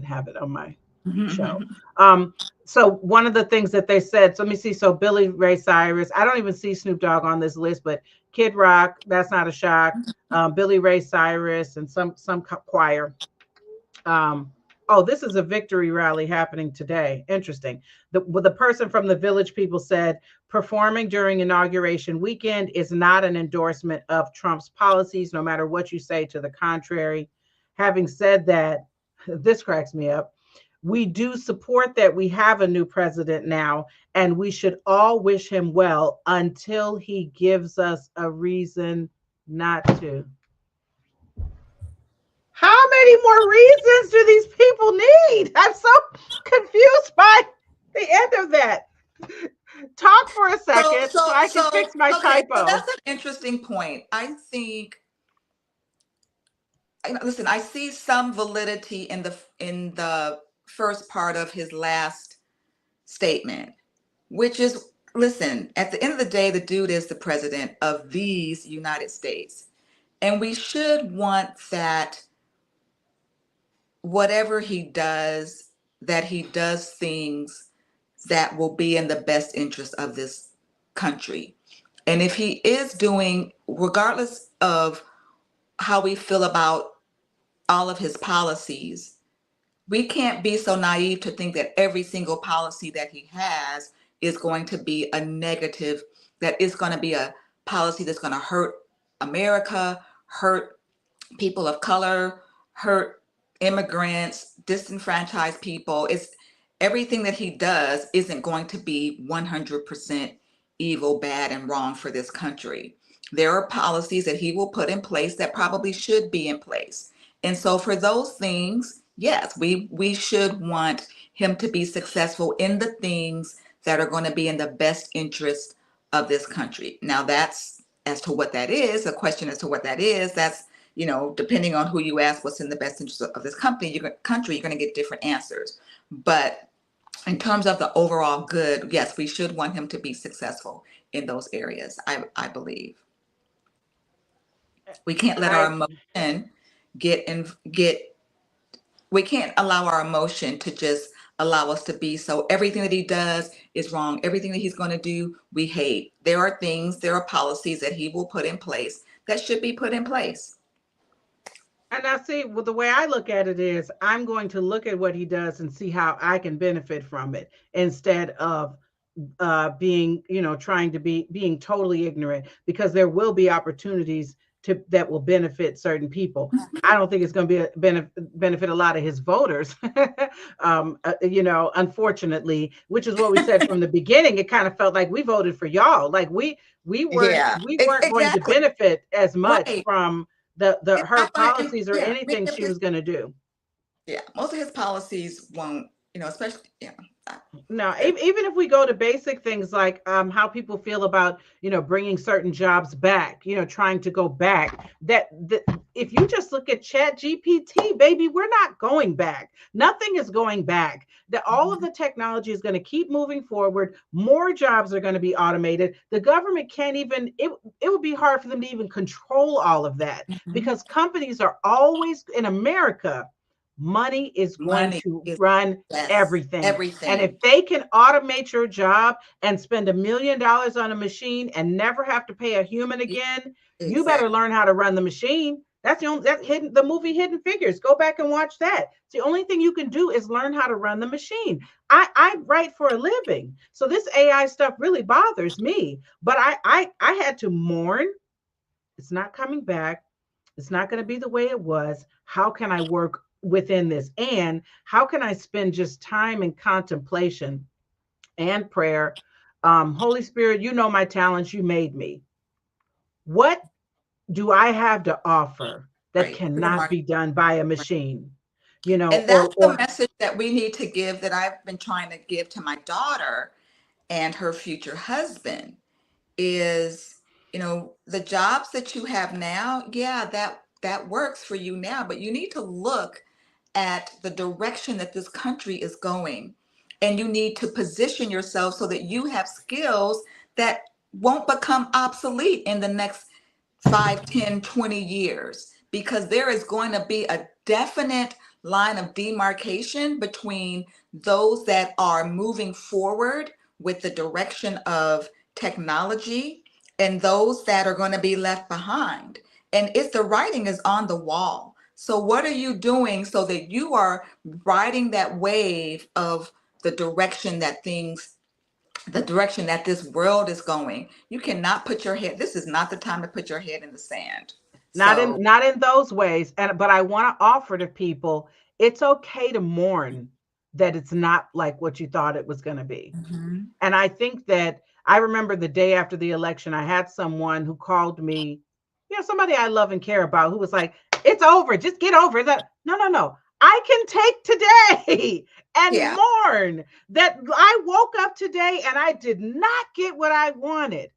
have it on my show. Um, so one of the things that they said. So let me see. So Billy Ray Cyrus. I don't even see Snoop Dogg on this list, but Kid Rock. That's not a shock. Billy Ray Cyrus and some choir. um, oh, this is a victory rally happening today. Interesting. The person from the Village People said performing during inauguration weekend is not an endorsement of Trump's policies, no matter what you say to the contrary. Having said that, this cracks me up. We do support that we have a new president now, and we should all wish him well until he gives us a reason not to. How many more reasons do these people need? I'm so confused by the end of that. Talk for a So, second so so, I can so, fix my okay, so typo. that's an interesting point. I think, listen, I see some validity in the first part of his last statement, which is, listen, at the end of the day, the dude is the president of these United States. And we should want that whatever he does, that he does things that will be in the best interest of this country. And if he is doing, regardless of how we feel about all of his policies, we can't be so naive to think that every single policy that he has is going to be a negative, that is going to be a policy that's going to hurt America, hurt people of color, hurt immigrants, disenfranchised people. It's everything that he does isn't going to be 100% evil, bad, and wrong for this country. There are policies that he will put in place that probably should be in place. And so for those things, yes, we should want him to be successful in the things that are going to be in the best interest of this country. Now that's as to what that is, a question as to what that is, that's depending on who you ask, what's in the best interest of this country, you're going to get different answers. But in terms of the overall good, yes, we should want him to be successful in those areas. I believe we can't let our I emotion get in get. We can't allow our emotion to just allow us to be so everything that he does is wrong. Everything that he's going to do, we hate. There are policies that he will put in place that should be put in place. and I see, well, the way I look at it is I'm going to look at what he does and see how I can benefit from it instead of being, trying to being totally ignorant, because there will be opportunities that will benefit certain people. I don't think it's going to be benefit a lot of his voters. Unfortunately, which is what we said from the beginning. It kind of felt like we voted for y'all. Like we weren't Yeah, we weren't going to exactly. benefit as much Right. from the her And policies or yeah, many anything of she his, was going to do. yeah, most of his policies won't, especially, yeah. I- No, they're- even if we go to basic things like how people feel about bringing certain jobs back, trying to go back. That if you just look at Chat GPT, baby, we're not going back. Nothing is going back. That all of the technology is going to keep moving forward. More jobs are going to be automated. The government can't even. It would be hard for them to even control all of that Mhm. because companies are always in America. Money is going Money to is, run yes, everything. And if everything. they can automate your job and spend $1 million on a machine and never have to pay a human Yeah, again, you better exactly. learn how to run the machine. That's the only that hidden the movie Hidden Figures. Go back and watch that. It's the only thing you can do is learn how to run the machine. I write for a living, so this AI stuff really bothers me. But I had to mourn. It's not coming back. It's not going to be the way it was. How can I work within this? And how can I spend just time in contemplation and prayer? Holy Spirit, you know my talents. You made me. What do I have to offer that Right. Put a cannot mark. be done by a machine? And that's the Or message that we need to give, that I've been trying to give to my daughter and her future husband is, the jobs that you have now, yeah, that works for you now, but you need to look at the direction that this country is going. And you need to position yourself so that you have skills that won't become obsolete in the next 5, 10, 20 years, because there is going to be a definite line of demarcation between those that are moving forward with the direction of technology and those that are going to be left behind. And it's the writing is on the wall. So what are you doing so that you are riding that wave of the direction that things the direction that this world is going? You cannot put your head, this is not the time to put your head in the sand. So, Not in those ways. And but I want to offer to people, it's okay to mourn that it's not like what you thought it was going to be. mhm. And I think that I remember the day after the election, I had someone who called me, somebody I love and care about, who was like, it's over, just get over it. No, no, no. I can take today and Yeah. mourn that I woke up today and I did not get what I wanted.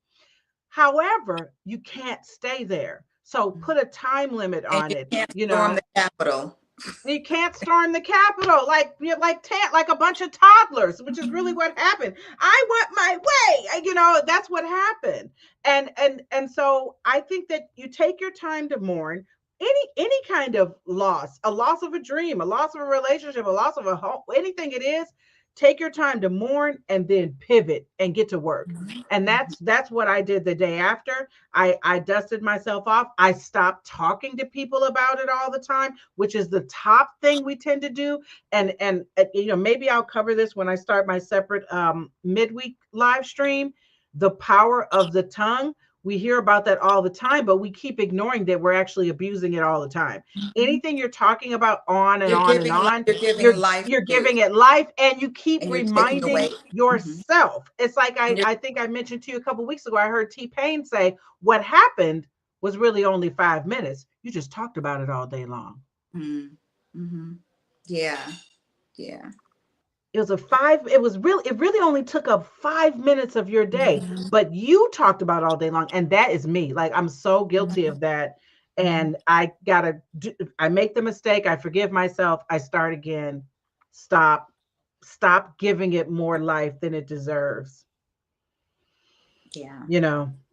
However, you can't stay there. So put a time limit And on you it. can't You storm the know, Capitol. you can't storm the Capitol like a bunch of toddlers, which is really Mhm. what happened. I want my way. That's what happened. And so I think that you take your time to mourn any kind of loss, a loss of a dream, a loss of a relationship, a loss of a home, anything it is. Take your time to mourn and then pivot and get to work. Mhm. And that's what I did the day after. I dusted myself off. I stopped talking to people about it all the time, which is the top thing we tend to do. And maybe I'll cover this when I start my separate midweek live stream. The power of the tongue. We hear about that all the time, but we keep ignoring that we're actually abusing it all the time. Mhm. Anything you're talking about on and You're on and giving on, you're giving you're life you're to, giving it life, and you keep and you're taking reminding away. Mhm. yourself. It's like And you're I think I mentioned to you a couple weeks ago, I heard T-Pain say what happened was really only 5 minutes. You just talked about it all day long. mhm. Mhm. Yeah. Yeah. It really only took up 5 minutes of your day, Mhm. but you talked about all day long. And that is me. Like, I'm so guilty Mhm. of that. Mhm. And I make the mistake. I forgive myself. I start again. Stop, stop giving it more life than it deserves. Yeah.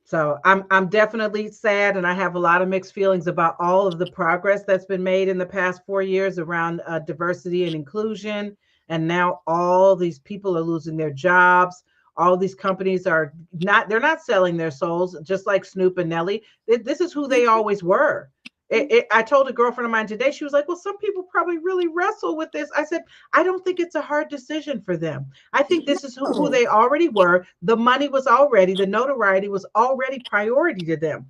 So I'm definitely sad, and I have a lot of mixed feelings about all of the progress that's been made in the past 4 years around diversity and inclusion. And now all these people are losing their jobs. All these companies they're not selling their souls, just like Snoop and Nelly. This is who they always were. I told a girlfriend of mine today, she was like, well, some people probably really wrestle with this. I said, I don't think it's a hard decision for them. I think this is who No. they already were. The money was already, the notoriety was already priority to them.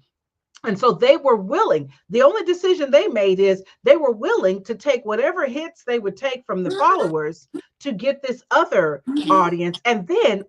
And so they were willing. The only decision they made is they were willing to take whatever hits they would take from the followers to get this other Mhm. audience. And then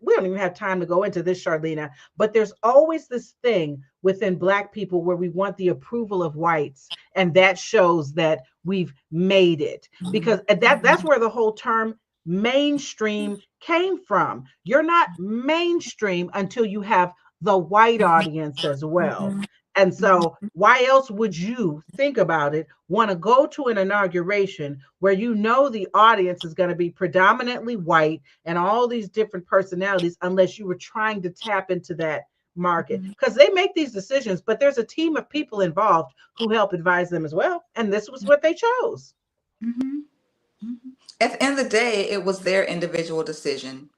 we don't even have time to go into this, Charlena, but there's always this thing within Black people where we want the approval of whites. And that shows that we've made it, because that's Mhm. where the whole term mainstream came from. You're not mainstream until you have the white audience as well. Mhm. And Mhm. so, why else would you think about it? Want to go to an inauguration where the audience is going to be predominantly white and all these different personalities, unless you were trying to tap into that market? Mhm. Because they make these decisions, but there's a team of people involved who help advise them as well. And this was what they chose. Mhm. Mhm. At the end of the day, it was their individual decision.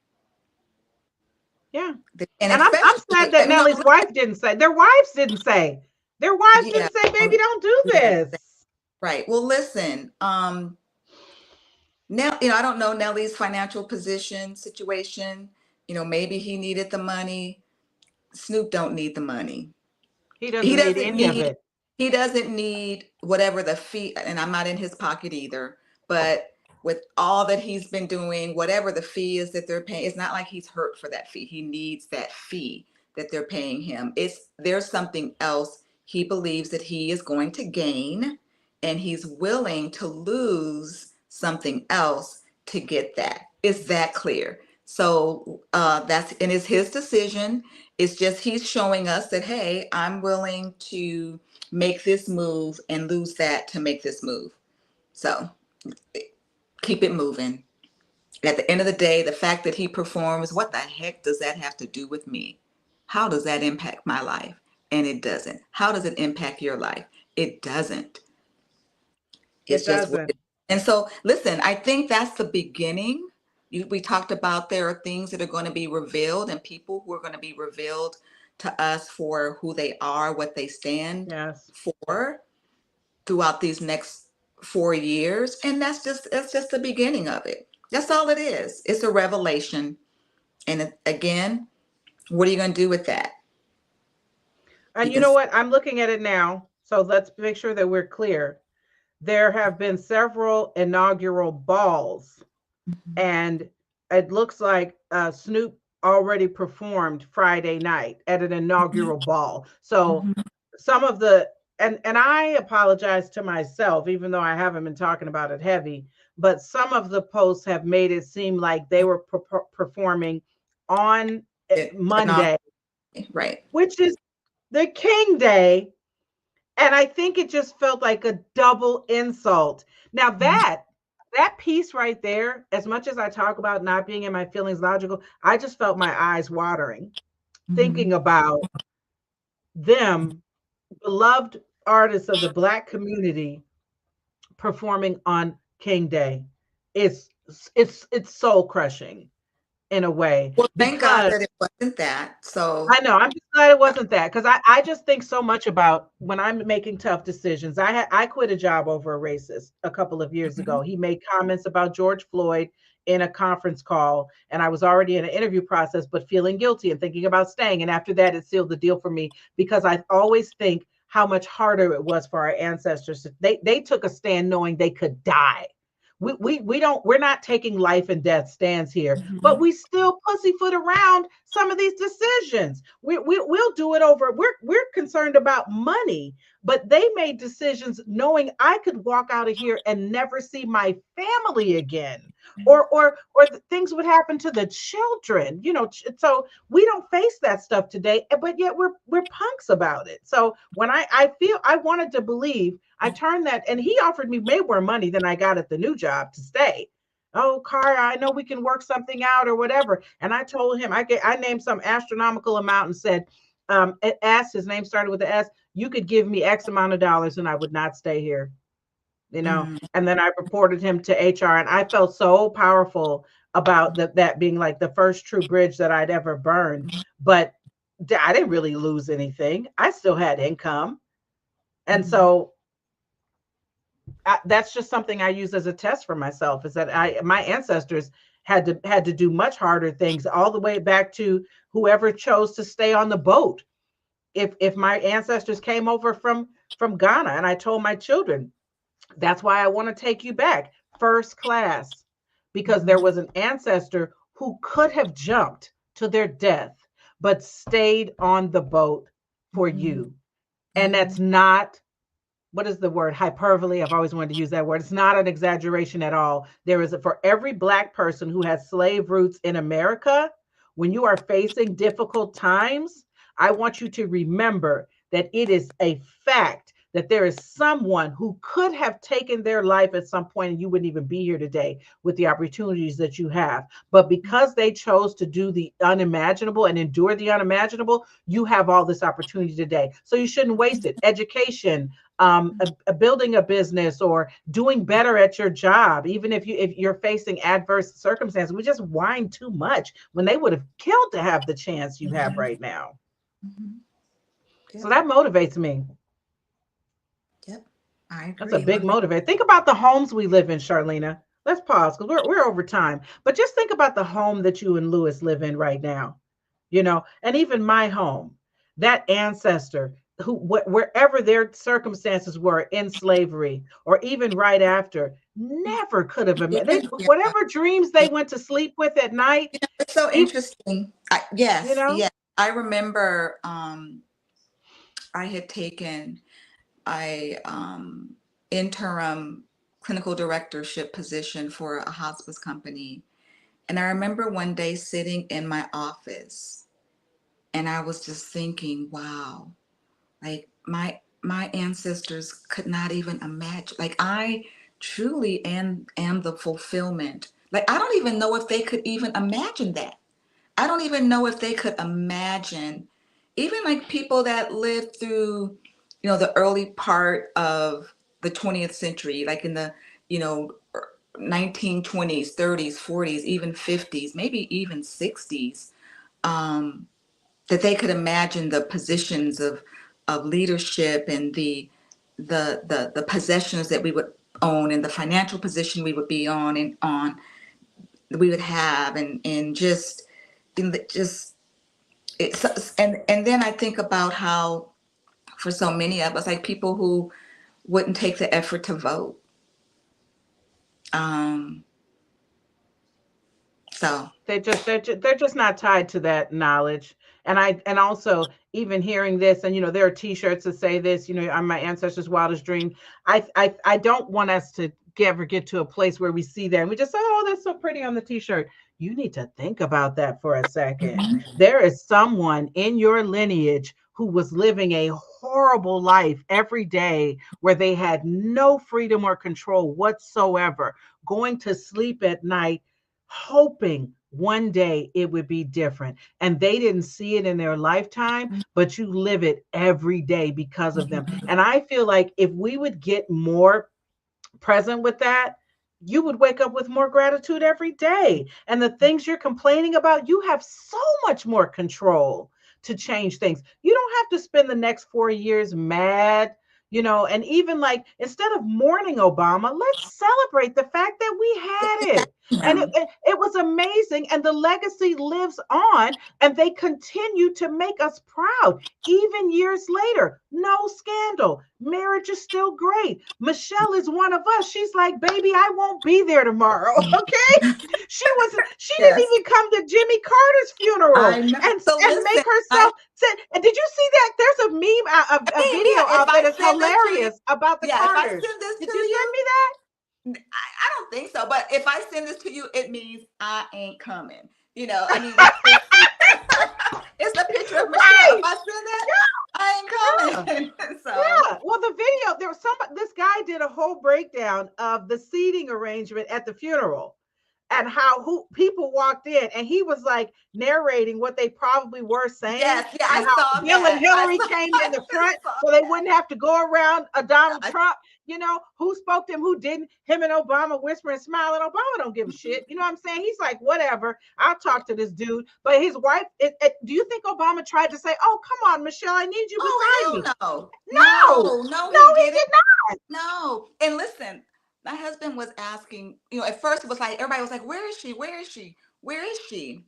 Yeah. And And I'm sad especially, that Nelly's wife didn't say, their wives didn't say, yeah, baby, don't do yeah, this. right. Well, listen, now, I don't know Nelly's financial position, situation. Maybe he needed the money. Snoop don't need the money. He He doesn't need doesn't any of need it. he doesn't need whatever the fee, and I'm not in his pocket either, but with all that he's been doing, whatever the fee is that they're paying, it's not like he's hurt for that fee. He needs that fee that they're paying him. There's something else he believes that he is going to gain, and he's willing to lose something else to get that. It's that clear. So it's his decision. It's just he's showing us that, hey, I'm willing to make this move and lose that to make this move. So keep it moving. At the end of the day, the fact that he performs, what the heck does that have to do with me? How does that impact my life? And it doesn't. How does it impact your life? It doesn't. It It's just what doesn't. it is. And so, listen, I think that's the beginning. We talked about there are things that are going to be revealed and people who are going to be revealed to us for who they are, what they stand Yes. for throughout these next 4 years. And that's just the beginning of it. That's all it is. It's a revelation. And again, what are you going to do with that? You And you can. know what? I'm looking at it now. So let's make sure that we're clear. There have been several inaugural balls, Mhm, and it looks like Snoop already performed Friday night at an inaugural ball. So mhm, some of the and I apologize to myself, even though I haven't been talking about it heavy, but some of the posts have made it seem like they were performing on inaugural, Monday, right. which is the King Day, and I think it just felt like a double insult. Now Mhm, that piece right there, as much as I talk about not being in my feelings logical, I just felt my eyes watering thinking mhm. about them, beloved artists of the Black community, performing on King Day. It's it's soul crushing in a way Well, thank God because that it wasn't that. So, I know. I'm just glad it wasn't that, because I just think so much about when I'm making tough decisions. I quit a job over a racist a couple of years mhm, ago. He made comments about George Floyd in a conference call, and I was already in an interview process, but feeling guilty and thinking about staying. And after that, it sealed the deal for me because I always think how much harder it was for our ancestors. They took a stand knowing they could die. We don't, we're not taking life and death stands here, but mhm, we still pussyfoot around some of these decisions. We'll do it over. We're concerned about money, but they made decisions knowing I could walk out of here and never see my family again, or things would happen to the children. So we don't face that stuff today, but yet we're punks about it. So when I feel I wanted to believe, I turned that, and he offered me way more money than I got at the new job to stay. Oh, Car, I know we can work something out or whatever. And I told him I named some astronomical amount and said, S, his name started with the S, you could give me X amount of dollars and I would not stay here, you know. mhm. And then I reported him to HR, and I felt so powerful about that being like the first true bridge that I'd ever burned. But I didn't really lose anything. I still had income. And Mhm. so that's just something I use as a test for myself, is that my ancestors had to do much harder things, all the way back to whoever chose to stay on the boat. If my ancestors came over from Ghana, and I told my children, that's why I want to take you back first class, because there Mhm. was an ancestor who could have jumped to their death but stayed on the boat for Mhm. you. And Mhm. that's not, what is the word, hyperbole. I've always wanted to use that word. It's not an exaggeration at all. There is, for every Black person who has slave roots in America, when you are facing difficult times, I want you to remember that it is a fact that there is someone who could have taken their life at some point and you wouldn't even be here today with the opportunities that you have. But because they chose to do the unimaginable and endure the unimaginable, you have all this opportunity today. So you shouldn't waste it. Education, a building a business, or doing better at your job, even if you're facing adverse circumstances. We just whine too much when they would have killed to have the chance you have Mhm. right now. Mhm. So Yep. that motivates me. Yep. I That's a agree. big One. motivator. Think about the homes we live in, Charlena. Let's pause because we're over time. But just think about the home that you and Lewis live in right now, and even my home, that ancestor who, wherever their circumstances were in slavery or even right after, never could have imagined. Even yeah, Whatever dreams they went to sleep with at night, it's so even, interesting. you Yes, know, yes. I remember I had taken a interim clinical directorship position for a hospice company, and I remember one day sitting in my office, and I was just thinking, wow, like my ancestors could not even imagine. Like I truly, and the fulfillment. Like, I don't even know if they could even imagine that. I don't even know if they could imagine, even like people that lived through, the early part of the 20th century, like in the, you know, 1920s, 30s, 40s, even 50s, maybe even 60s, um, that they could imagine the positions of leadership and the possessions that we would own and the financial position we would be on and on we would have and just just it's and then I think about how for so many of us, like people who wouldn't take the effort to vote. Um, so They're just not tied to that knowledge. And also even hearing this, and there are T-shirts that say this. On my ancestors' wildest dream. I don't want us to ever get to a place where we see that and we just say, oh, that's so pretty on the T-shirt. You need to think about that for a second. mhm, There is someone in your lineage who was living a horrible life every day where they had no freedom or control whatsoever, going to sleep at night hoping one day it would be different. And they didn't see it in their lifetime, but you live it every day because of them. mhm, And I feel like if we would get more present with that, you would wake up with more gratitude every day. And the things you're complaining about, you have so much more control to change things. You don't have to spend the next 4 years mad. And even like instead of mourning Obama, let's celebrate the fact that we had it. And it, him. it, it was amazing. And the legacy lives on, and they continue to make us proud. Even years later, no scandal. Marriage is still great. Michelle is one of us. She's like, baby, I won't be there tomorrow. Okay. She didn't Yes, even come to Jimmy Carter's funeral I know. So and make listen, herself sit. And did you see that? There's a meme, a video yeah, if out I that is send this to you, hilarious about the yeah, if I Carters. send this Did to you you, send me that? I don't think so. But if I send this to you, it means I ain't coming. I mean, it's a picture of Michelle. If Right. I send that, Yeah. I ain't coming. So, Yeah. Well, the video, there was this guy did a whole breakdown of the seating arrangement at the funeral and how who people walked in, and he was like narrating what they probably were saying, yes, yeah, and I how saw Bill and that. Hillary came in I the front saw so they that. wouldn't have to go around a Donald I, Trump. Who spoke to him, who didn't. Him and Obama whispering, smiling. Obama don't give a shit. You know what I'm saying? He's like, whatever. I'll yeah. talk to this dude. But his wife, do you think Obama tried to say, "Oh, come on, Michelle, I need you beside Oh me"? hell no, No, no, no, he he didn't. did not. No. And listen, my husband was asking. At first it was like everybody was like, "Where is she? Where is she? Where is she?"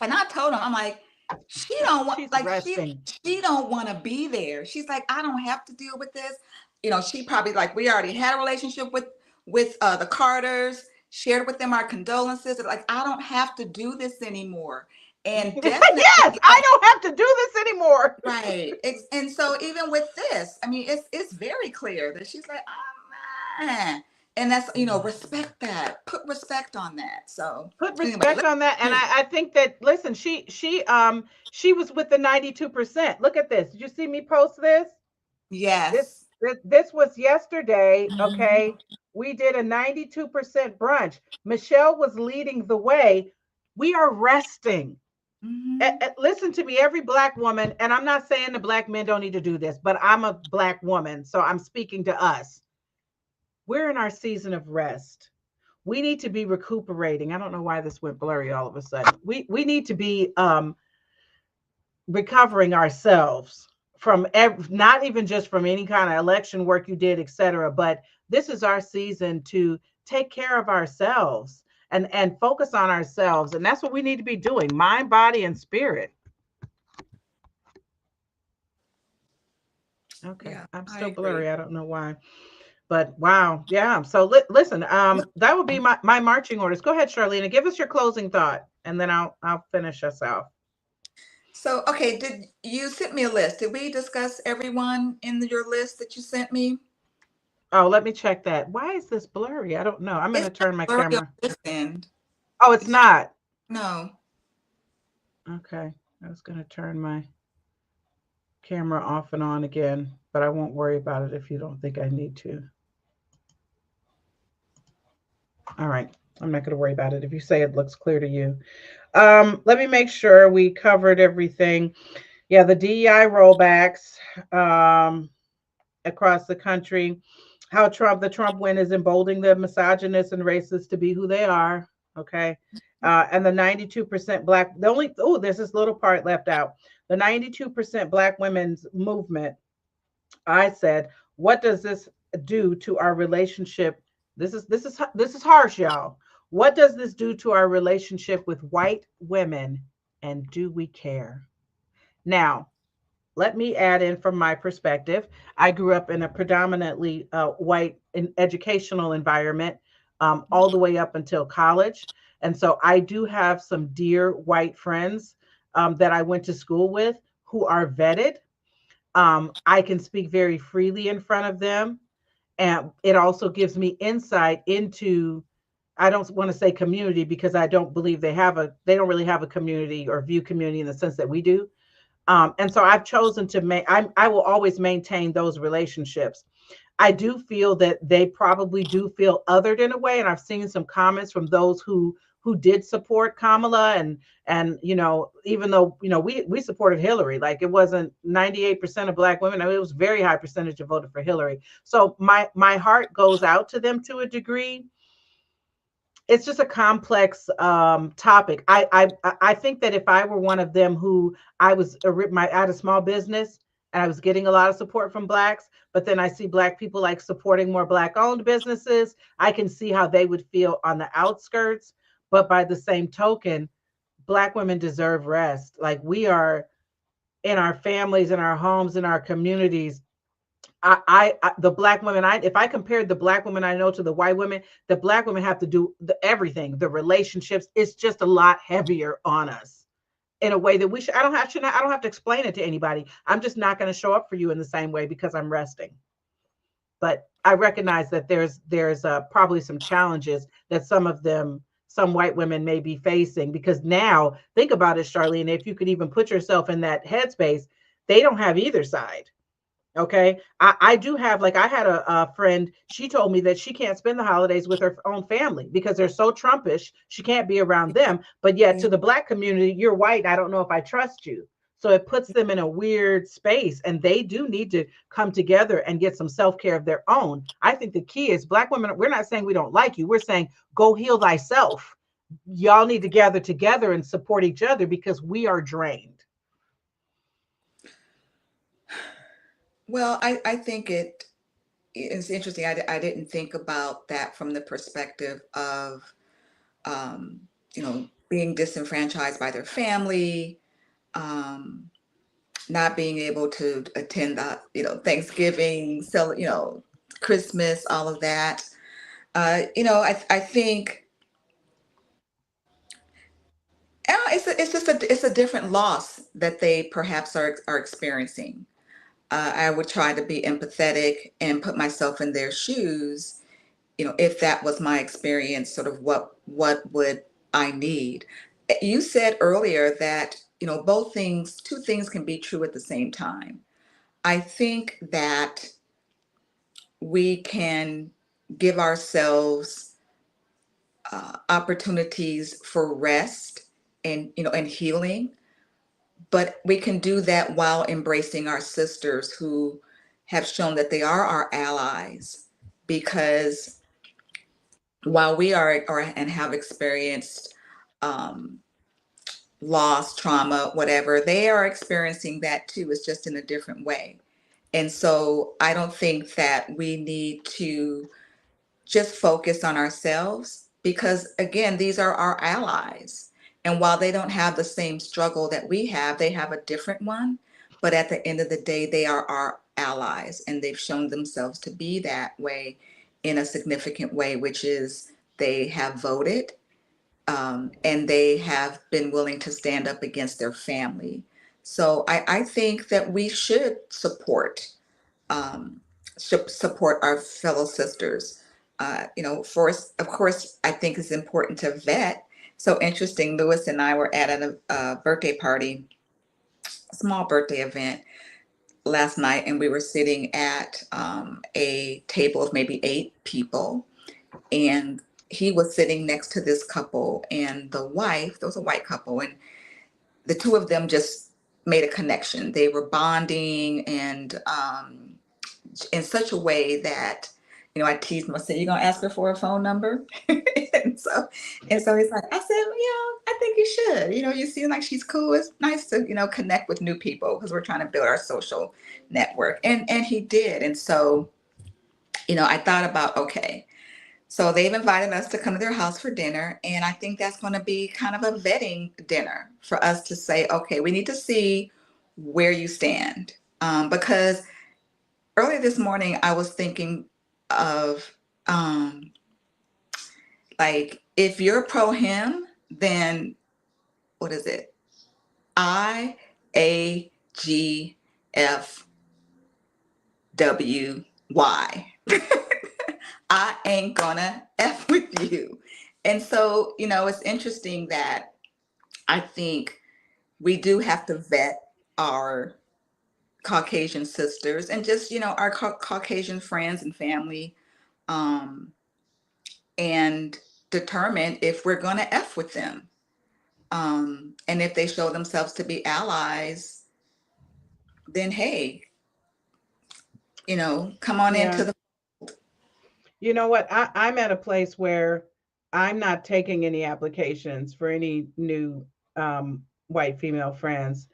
And I told him, I'm like, she don't want She's like she resting. she don't want to be there. She's like, I don't have to deal with this. She probably like we already had a relationship with the Carters, shared with them our condolences. Like, I don't have to do this anymore. And definitely, Yes, I don't have to do this anymore. right. And so even with this, I mean, it's very clear that she's like, man. And that's, respect that. Put respect on that. So Put anyway, respect let's on that. And move. I think that, listen, she was with the 92%. Look at this. Did you see me post this? This Yes. this was yesterday. Mhm. Okay. We did a 92% brunch. Michelle was leading the way. We are resting. Mhm. Listen to me, every black woman, and I'm not saying the black men don't need to do this, but I'm a black woman, so I'm speaking to us. We're in our season of rest. We need to be recuperating. I don't know why this went blurry all of a sudden. We need to be recovering ourselves from not even just from any kind of election work you did, etc. But this is our season to take care of ourselves and focus on ourselves, and that's what we need to be doing: mind, body, and spirit. Okay, Yeah, I'm I still agree. blurry. I don't know why. But wow, yeah. So listen, that would be my marching orders. Go ahead, Charlene, give us your closing thought, and then I'll finish us out. So, okay, did you sent me a list? Did we discuss everyone in your list that you sent me? Oh, let me check that. Why is this blurry? I don't know. I'm It's gonna not turn my blurry on camera. this end. Oh, it's It's not. no. Okay, I was gonna turn my camera off and on again, but I won't worry about it if you don't think I need to. All right. I'm not going to worry about it if you say it looks clear to you. Let me make sure we covered everything. Yeah, the DEI rollbacks um, across the country, how the Trump win is emboldening the misogynists and racists to be who they are. Okay. And the 92% black, the only, oh, there's this little part left out. The 92% black women's movement. I said, what does this do to our relationship? This is harsh, y'all. What does this do to our relationship with white women, and do we care? Now, let me add in from my perspective. I grew up in a predominantly white educational environment, all the way up until college. And so I do have some dear white friends that I went to school with who are vetted. I can speak very freely in front of them. And it also gives me insight into, I don't want to say community because I don't believe they don't really have a community or view community in the sense that we do. And so I've chosen to I will always maintain those relationships. I do feel that they probably do feel othered in a way, and I've seen some comments from those who did support Kamala, and even though we supported Hillary, like it wasn't 98% of black women. I mean, it was a very high percentage that voted for Hillary. So my heart goes out to them to a degree. It's just a complex topic. I think that if I were one of them who I had a small business and I was getting a lot of support from blacks, but then I see black people like supporting more black owned businesses, I can see how they would feel on the outskirts. But by the same token, black women deserve rest. Like we are in our families, in our homes, in our communities. The black women, if I compared the black women I know to the white women, the black women have to do everything, the relationships. It's just a lot heavier on us in a way that we should. I don't have to explain it to anybody. I'm just not going to show up for you in the same way because I'm resting. But I recognize that there's probably some challenges that some white women may be facing, because now think about it, Charlene. If you could even put yourself in that headspace, they don't have either side. Okay. I do have, like, I had a friend, she told me that she can't spend the holidays with her own family because they're so Trumpish. She can't be around them. But yet, Yeah. to the black community, you're white. I don't know if I trust you. So it puts them in a weird space, and they do need to come together and get some self care of their own. I think the key is black women, we're not saying we don't like you. We're saying go heal thyself. Y'all need to gather together and support each other because we are drained. Well, I think it's interesting. I didn't think about that from the perspective of, um, being disenfranchised by their family, um, not being able to attend the, Thanksgiving, Christmas, all of that. I think it's a different loss that they perhaps are experiencing. I would try to be empathetic and put myself in their shoes. If that was my experience, sort of what would I need? You said earlier that two things can be true at the same time. I think that we can give ourselves opportunities for rest and healing, but we can do that while embracing our sisters who have shown that they are our allies, because while we are or and have experienced um, loss, trauma, whatever, they are experiencing that too. It's just in a different way. And so I don't think that we need to just focus on ourselves, because again, these are our allies. And while they don't have the same struggle that we have, they have a different one. But at the end of the day, they are our allies, and they've shown themselves to be that way in a significant way, which is they have voted, and they have been willing to stand up against their family. So I think that we should um, support our fellow sisters. For us, of course, I think it's important to vet. So interesting, Lewis and I were at a birthday party, a small birthday event last night, and we were sitting at a table of maybe 8 people. And he was sitting next to this couple, and the wife, there was a white couple, and the two of them just made a connection. They were bonding, and in such a way that, I teased him. I said, "You gonna ask her for a phone number?" and so and so he's like, I said, I think you should. You seem like she's cool. It's nice to, connect with new people because we're trying to build our social network. And he did. And so, I thought about, okay, so they've invited us to come to their house for dinner. And I think that's going to be kind of a vetting dinner for us to say, okay, we need to see where you stand. Because earlier this morning, I was thinking of, like, if you're pro him, then what is it? IAGFWY. I ain't gonna F with you. And so, it's interesting that I think we do have to vet our Caucasian sisters and just, our Caucasian friends and family, um, and determine if we're going to F with them. And if they show themselves to be allies, then hey, come on Yeah. into the. You know what? I'm at a place where I'm not taking any applications for any new white female friends.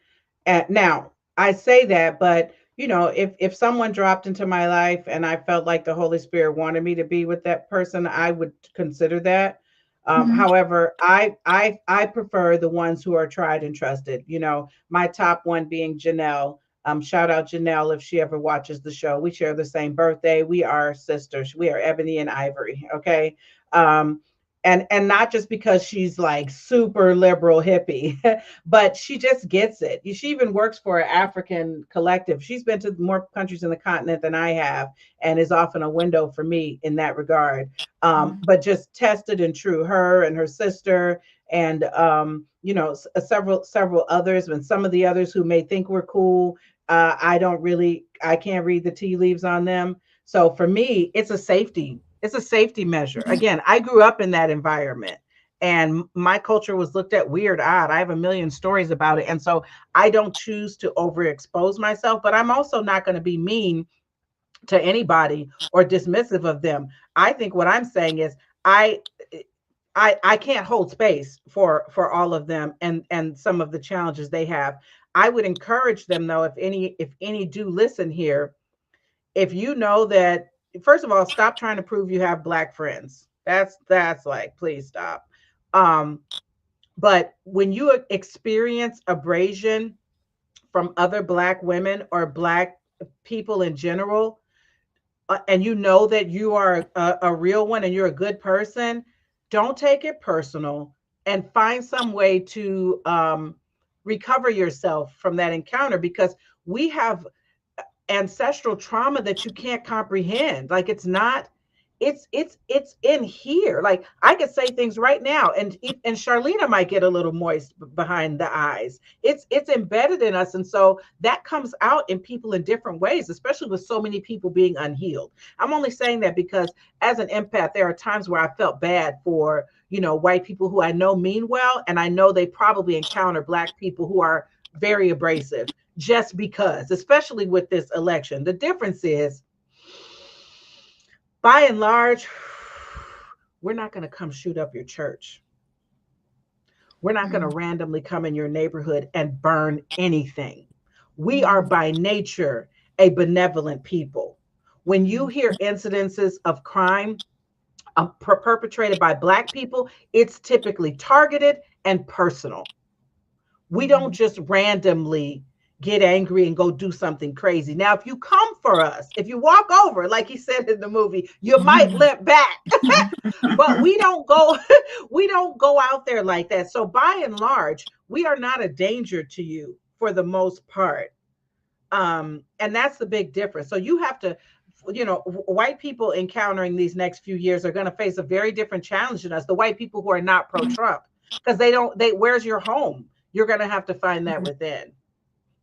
Now, I say that, but if someone dropped into my life and I felt like the Holy Spirit wanted me to be with that person, I would consider that. Mhm. However, I prefer the ones who are tried and trusted. My top one being Janelle. Shout out Janelle if she ever watches the show. We share the same birthday. We are sisters. We are ebony and ivory. Okay. Um, and not just because she's like super liberal hippie, but she just gets it. She even works for an African collective. She's been to more countries in the continent than I have, and is often a window for me in that regard. But just tested and true. Her and her sister, and several others, and some of the others who may think we're cool. I can't read the tea leaves on them. So for me, it's a safety measure. Again, I grew up in that environment, and my culture was looked at weird, odd. I have a million stories about it. And so I don't choose to overexpose myself, but I'm also not going to be mean to anybody or dismissive of them. I think what I'm saying is I I can't hold space for all of them and some of the challenges they have. I would encourage them though, if any do listen here, if you know that, first of all, stop trying to prove you have black friends. That's like, please stop. Um, but when you experience abrasion from other black women or black people in general, and you know that you are a real one and you're a good person, don't take it personal, and find some way to recover yourself from that encounter, because we have ancestral trauma that you can't comprehend. Like, it's in here. Like, I could say things right now, and Charlena might get a little moist behind the eyes. It's embedded in us, and so that comes out in people in different ways, especially with so many people being unhealed. I'm only saying that because as an empath, there are times where I felt bad for white people who I know mean well, and I know they probably encounter black people who are very abrasive, just because, especially with this election. The difference is, by and large, we're not going to come shoot up your church. We're not going to Mhm. randomly come in your neighborhood and burn anything. We are Mhm. by nature a benevolent people. When you Mhm. hear incidences of crime perpetrated by black people, it's typically targeted and personal. We don't Mhm. just randomly get angry and go do something crazy. Now, if you come for us, if you walk over, like he said in the movie, you might Mhm. limp back. But we don't go we don't go out there like that. So by and large, we are not a danger to you for the most part. And that's the big difference. So you have to, white people encountering these next few years are going to face a very different challenge than us, the white people who are not pro Trump, because they where's your home? You're going to have to find that within,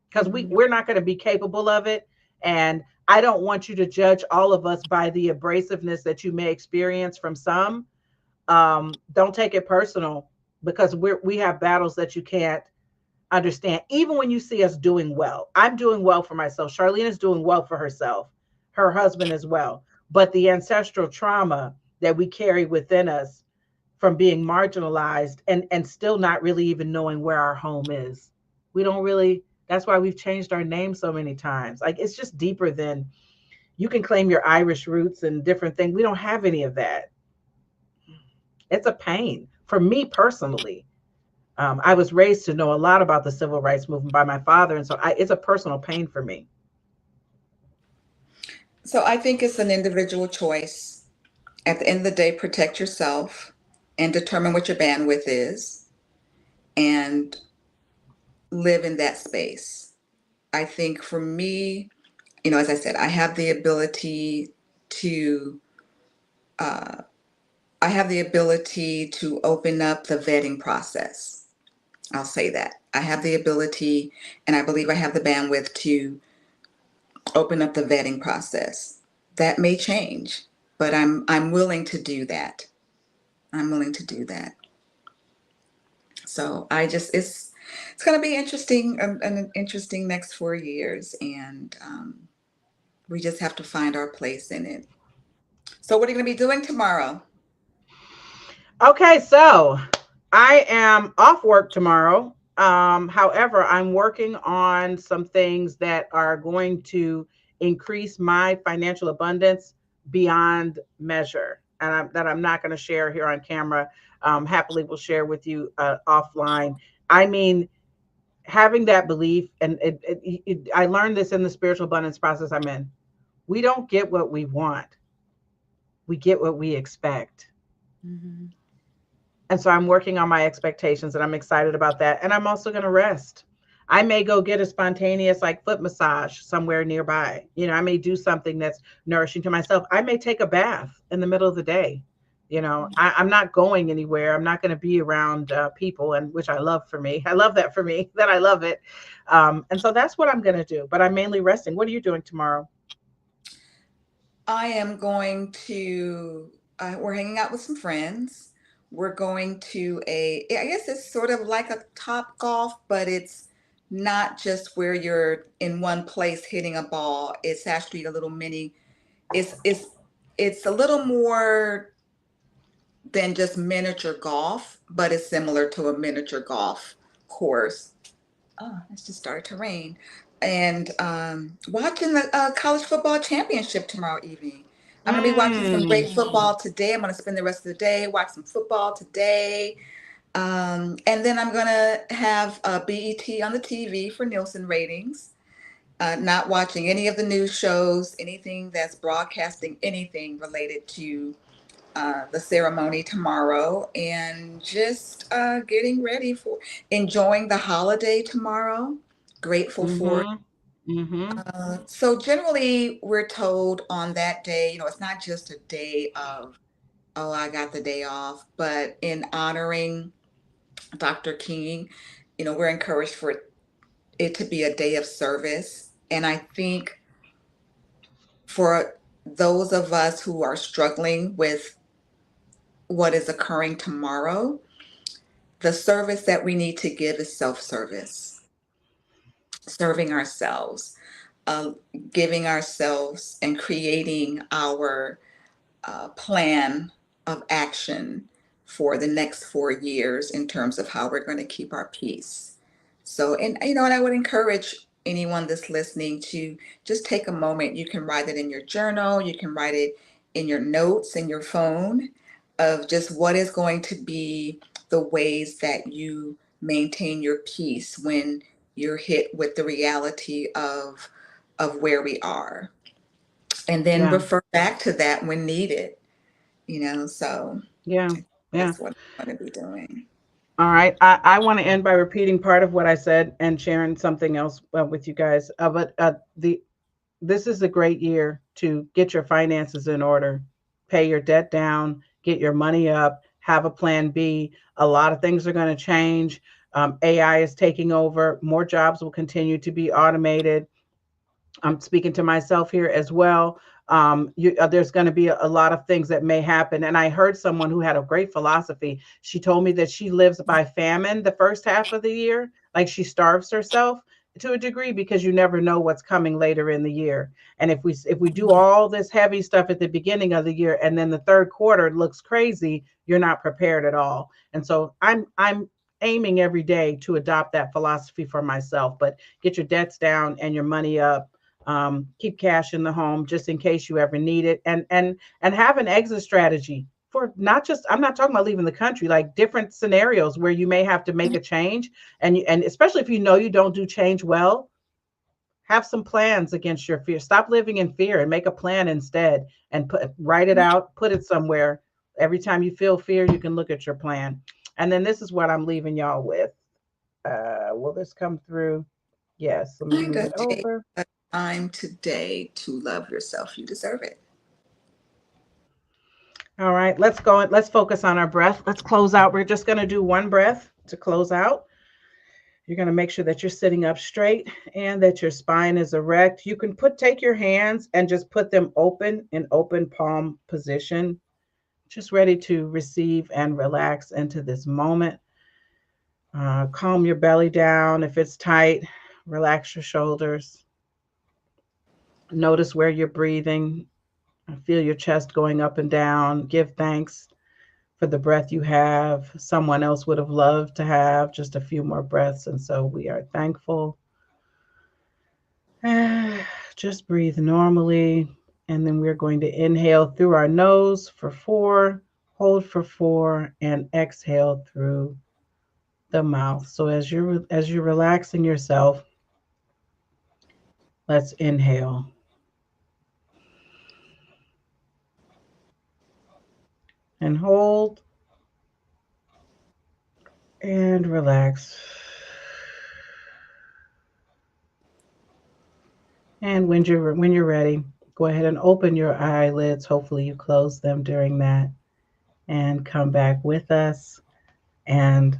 because Mhm. we're not going to be capable of it. And I don't want you to judge all of us by the abrasiveness that you may experience from some. Don't take it personal because we have battles that you can't understand. Even when you see us doing well, I'm doing well for myself. Charlene is doing well for herself, her husband as well. But the ancestral trauma that we carry within us from being marginalized and still not really even knowing where our home is. We don't really, that's why we've changed our name so many times. Like it's just deeper than you can claim your Irish roots and different things. We don't have any of that. It's a pain for me personally. I was raised to know a lot about the civil rights movement by my father, and so it's a personal pain for me. So I think it's an individual choice. At the end of the day, protect yourself and determine what your bandwidth is and live in that space. I think for me, as I said, to uh, I have the ability to open up the vetting process. I'll say that. I have the ability, and I believe I have the bandwidth to open up the vetting process. That may change, but I'm willing to do that. I'm willing to do that. So it's going to be interesting, an interesting next 4 years, and we just have to find our place in it. So what are you going to be doing tomorrow? Okay, so I am off work tomorrow. However, I'm working on some things that are going to increase my financial abundance beyond measure, and that I'm not going to share here on camera. Happily, will share with you offline. I mean, having that belief, and I learned this in the spiritual abundance process I'm in. We don't get what we want; we get what we expect. Mm-hmm. And so I'm working on my expectations and I'm excited about that. And I'm also going to rest. I may go get a spontaneous like foot massage somewhere nearby. I may do something that's nourishing to myself. I may take a bath in the middle of the day. I'm not going anywhere. I'm not going to be around people, and which I love for me. I love that for me, that I love it. And so that's what I'm going to do. But I'm mainly resting. What are you doing tomorrow? I am going to, we're hanging out with some friends. We're going to I guess it's sort of like a top golf, but it's not just where you're in one place hitting a ball. It's actually a little mini, it's, it's a little more than just miniature golf, but it's similar to a miniature golf course. Oh, it's just started to rain. And watching the college football championship tomorrow evening. I'm going to be watching some great football today. I'm going to spend the rest of the day, watch some football today. And then I'm going to have BET on the TV for Nielsen ratings. Not watching any of the news shows, anything that's broadcasting anything related to the ceremony tomorrow, and just getting ready for enjoying the holiday tomorrow. Grateful for it. Mm-hmm. Mm-hmm. So generally, we're told on that day, it's not just a day of, oh, I got the day off, but in honoring Dr. King, we're encouraged for it to be a day of service. And I think for those of us who are struggling with what is occurring tomorrow, the service that we need to give is self service, serving ourselves, uh, giving ourselves and creating our plan of action for the next 4 years in terms of how we're going to keep our peace. So, and I would encourage anyone that's listening to just take a moment. You can write it in your journal, you can write it in your notes in your phone of just what is going to be the ways that you maintain your peace when you're hit with the reality of where we are, and then Yeah. refer back to that when needed. So Yeah. Yeah. that's what I'm going to be doing. All right. I want to end by repeating part of what I said and sharing something else with you guys. But this is a great year to get your finances in order, pay your debt down, get your money up, have a plan B. A lot of things are going to change. AI is taking over. More jobs will continue to be automated. I'm speaking to myself here as well. There's going to be a lot of things that may happen. And I heard someone who had a great philosophy. She told me that she lives by famine the first half of the year, like she starves herself to a degree, because you never know what's coming later in the year. And if we do all this heavy stuff at the beginning of the year, and then the third quarter looks crazy, you're not prepared at all. And so I'm aiming every day to adopt that philosophy for myself. But get your debts down and your money up. Keep cash in the home just in case you ever need it, and have an exit strategy for not just, I'm not talking about leaving the country, like different scenarios where you may have to make a change. And especially if you know you don't do change well, have some plans against your fear. Stop living in fear and make a plan instead, and write it out, put it somewhere. Every time you feel fear, you can look at your plan. And then this is what I'm leaving y'all with. Will this come through? Yes, let me Find move a it day, over. a time today to love yourself. You deserve it. All right, let's go. Let's focus on our breath. Let's close out. We're just going to do one breath to close out. You're going to make sure that you're sitting up straight and that your spine is erect. You can take your hands and just put them open in open palm position, just ready to receive and relax into this moment. Calm your belly down. If it's tight, relax your shoulders. Notice where you're breathing. Feel your chest going up and down. Give thanks for the breath you have. Someone else would have loved to have just a few more breaths, and so we are thankful. Just breathe normally, and then we're going to inhale through our nose for 4, hold for 4, and exhale through the mouth. So as you're relaxing yourself, let's inhale and hold and relax. And when you're ready, go ahead and open your eyelids. Hopefully you close them during that, and come back with us. And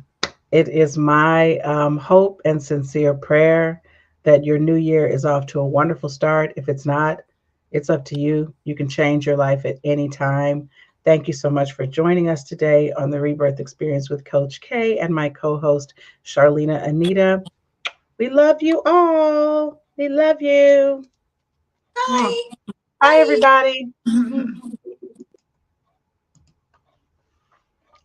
it is my hope and sincere prayer that your new year is off to a wonderful start. If it's not, it's up to you. You can change your life at any time. Thank you so much for joining us today on the Rebirth Experience with Coach K and my co host, Charlena Anita. We love you all. We love you. Bye. Bye, Bye. everybody.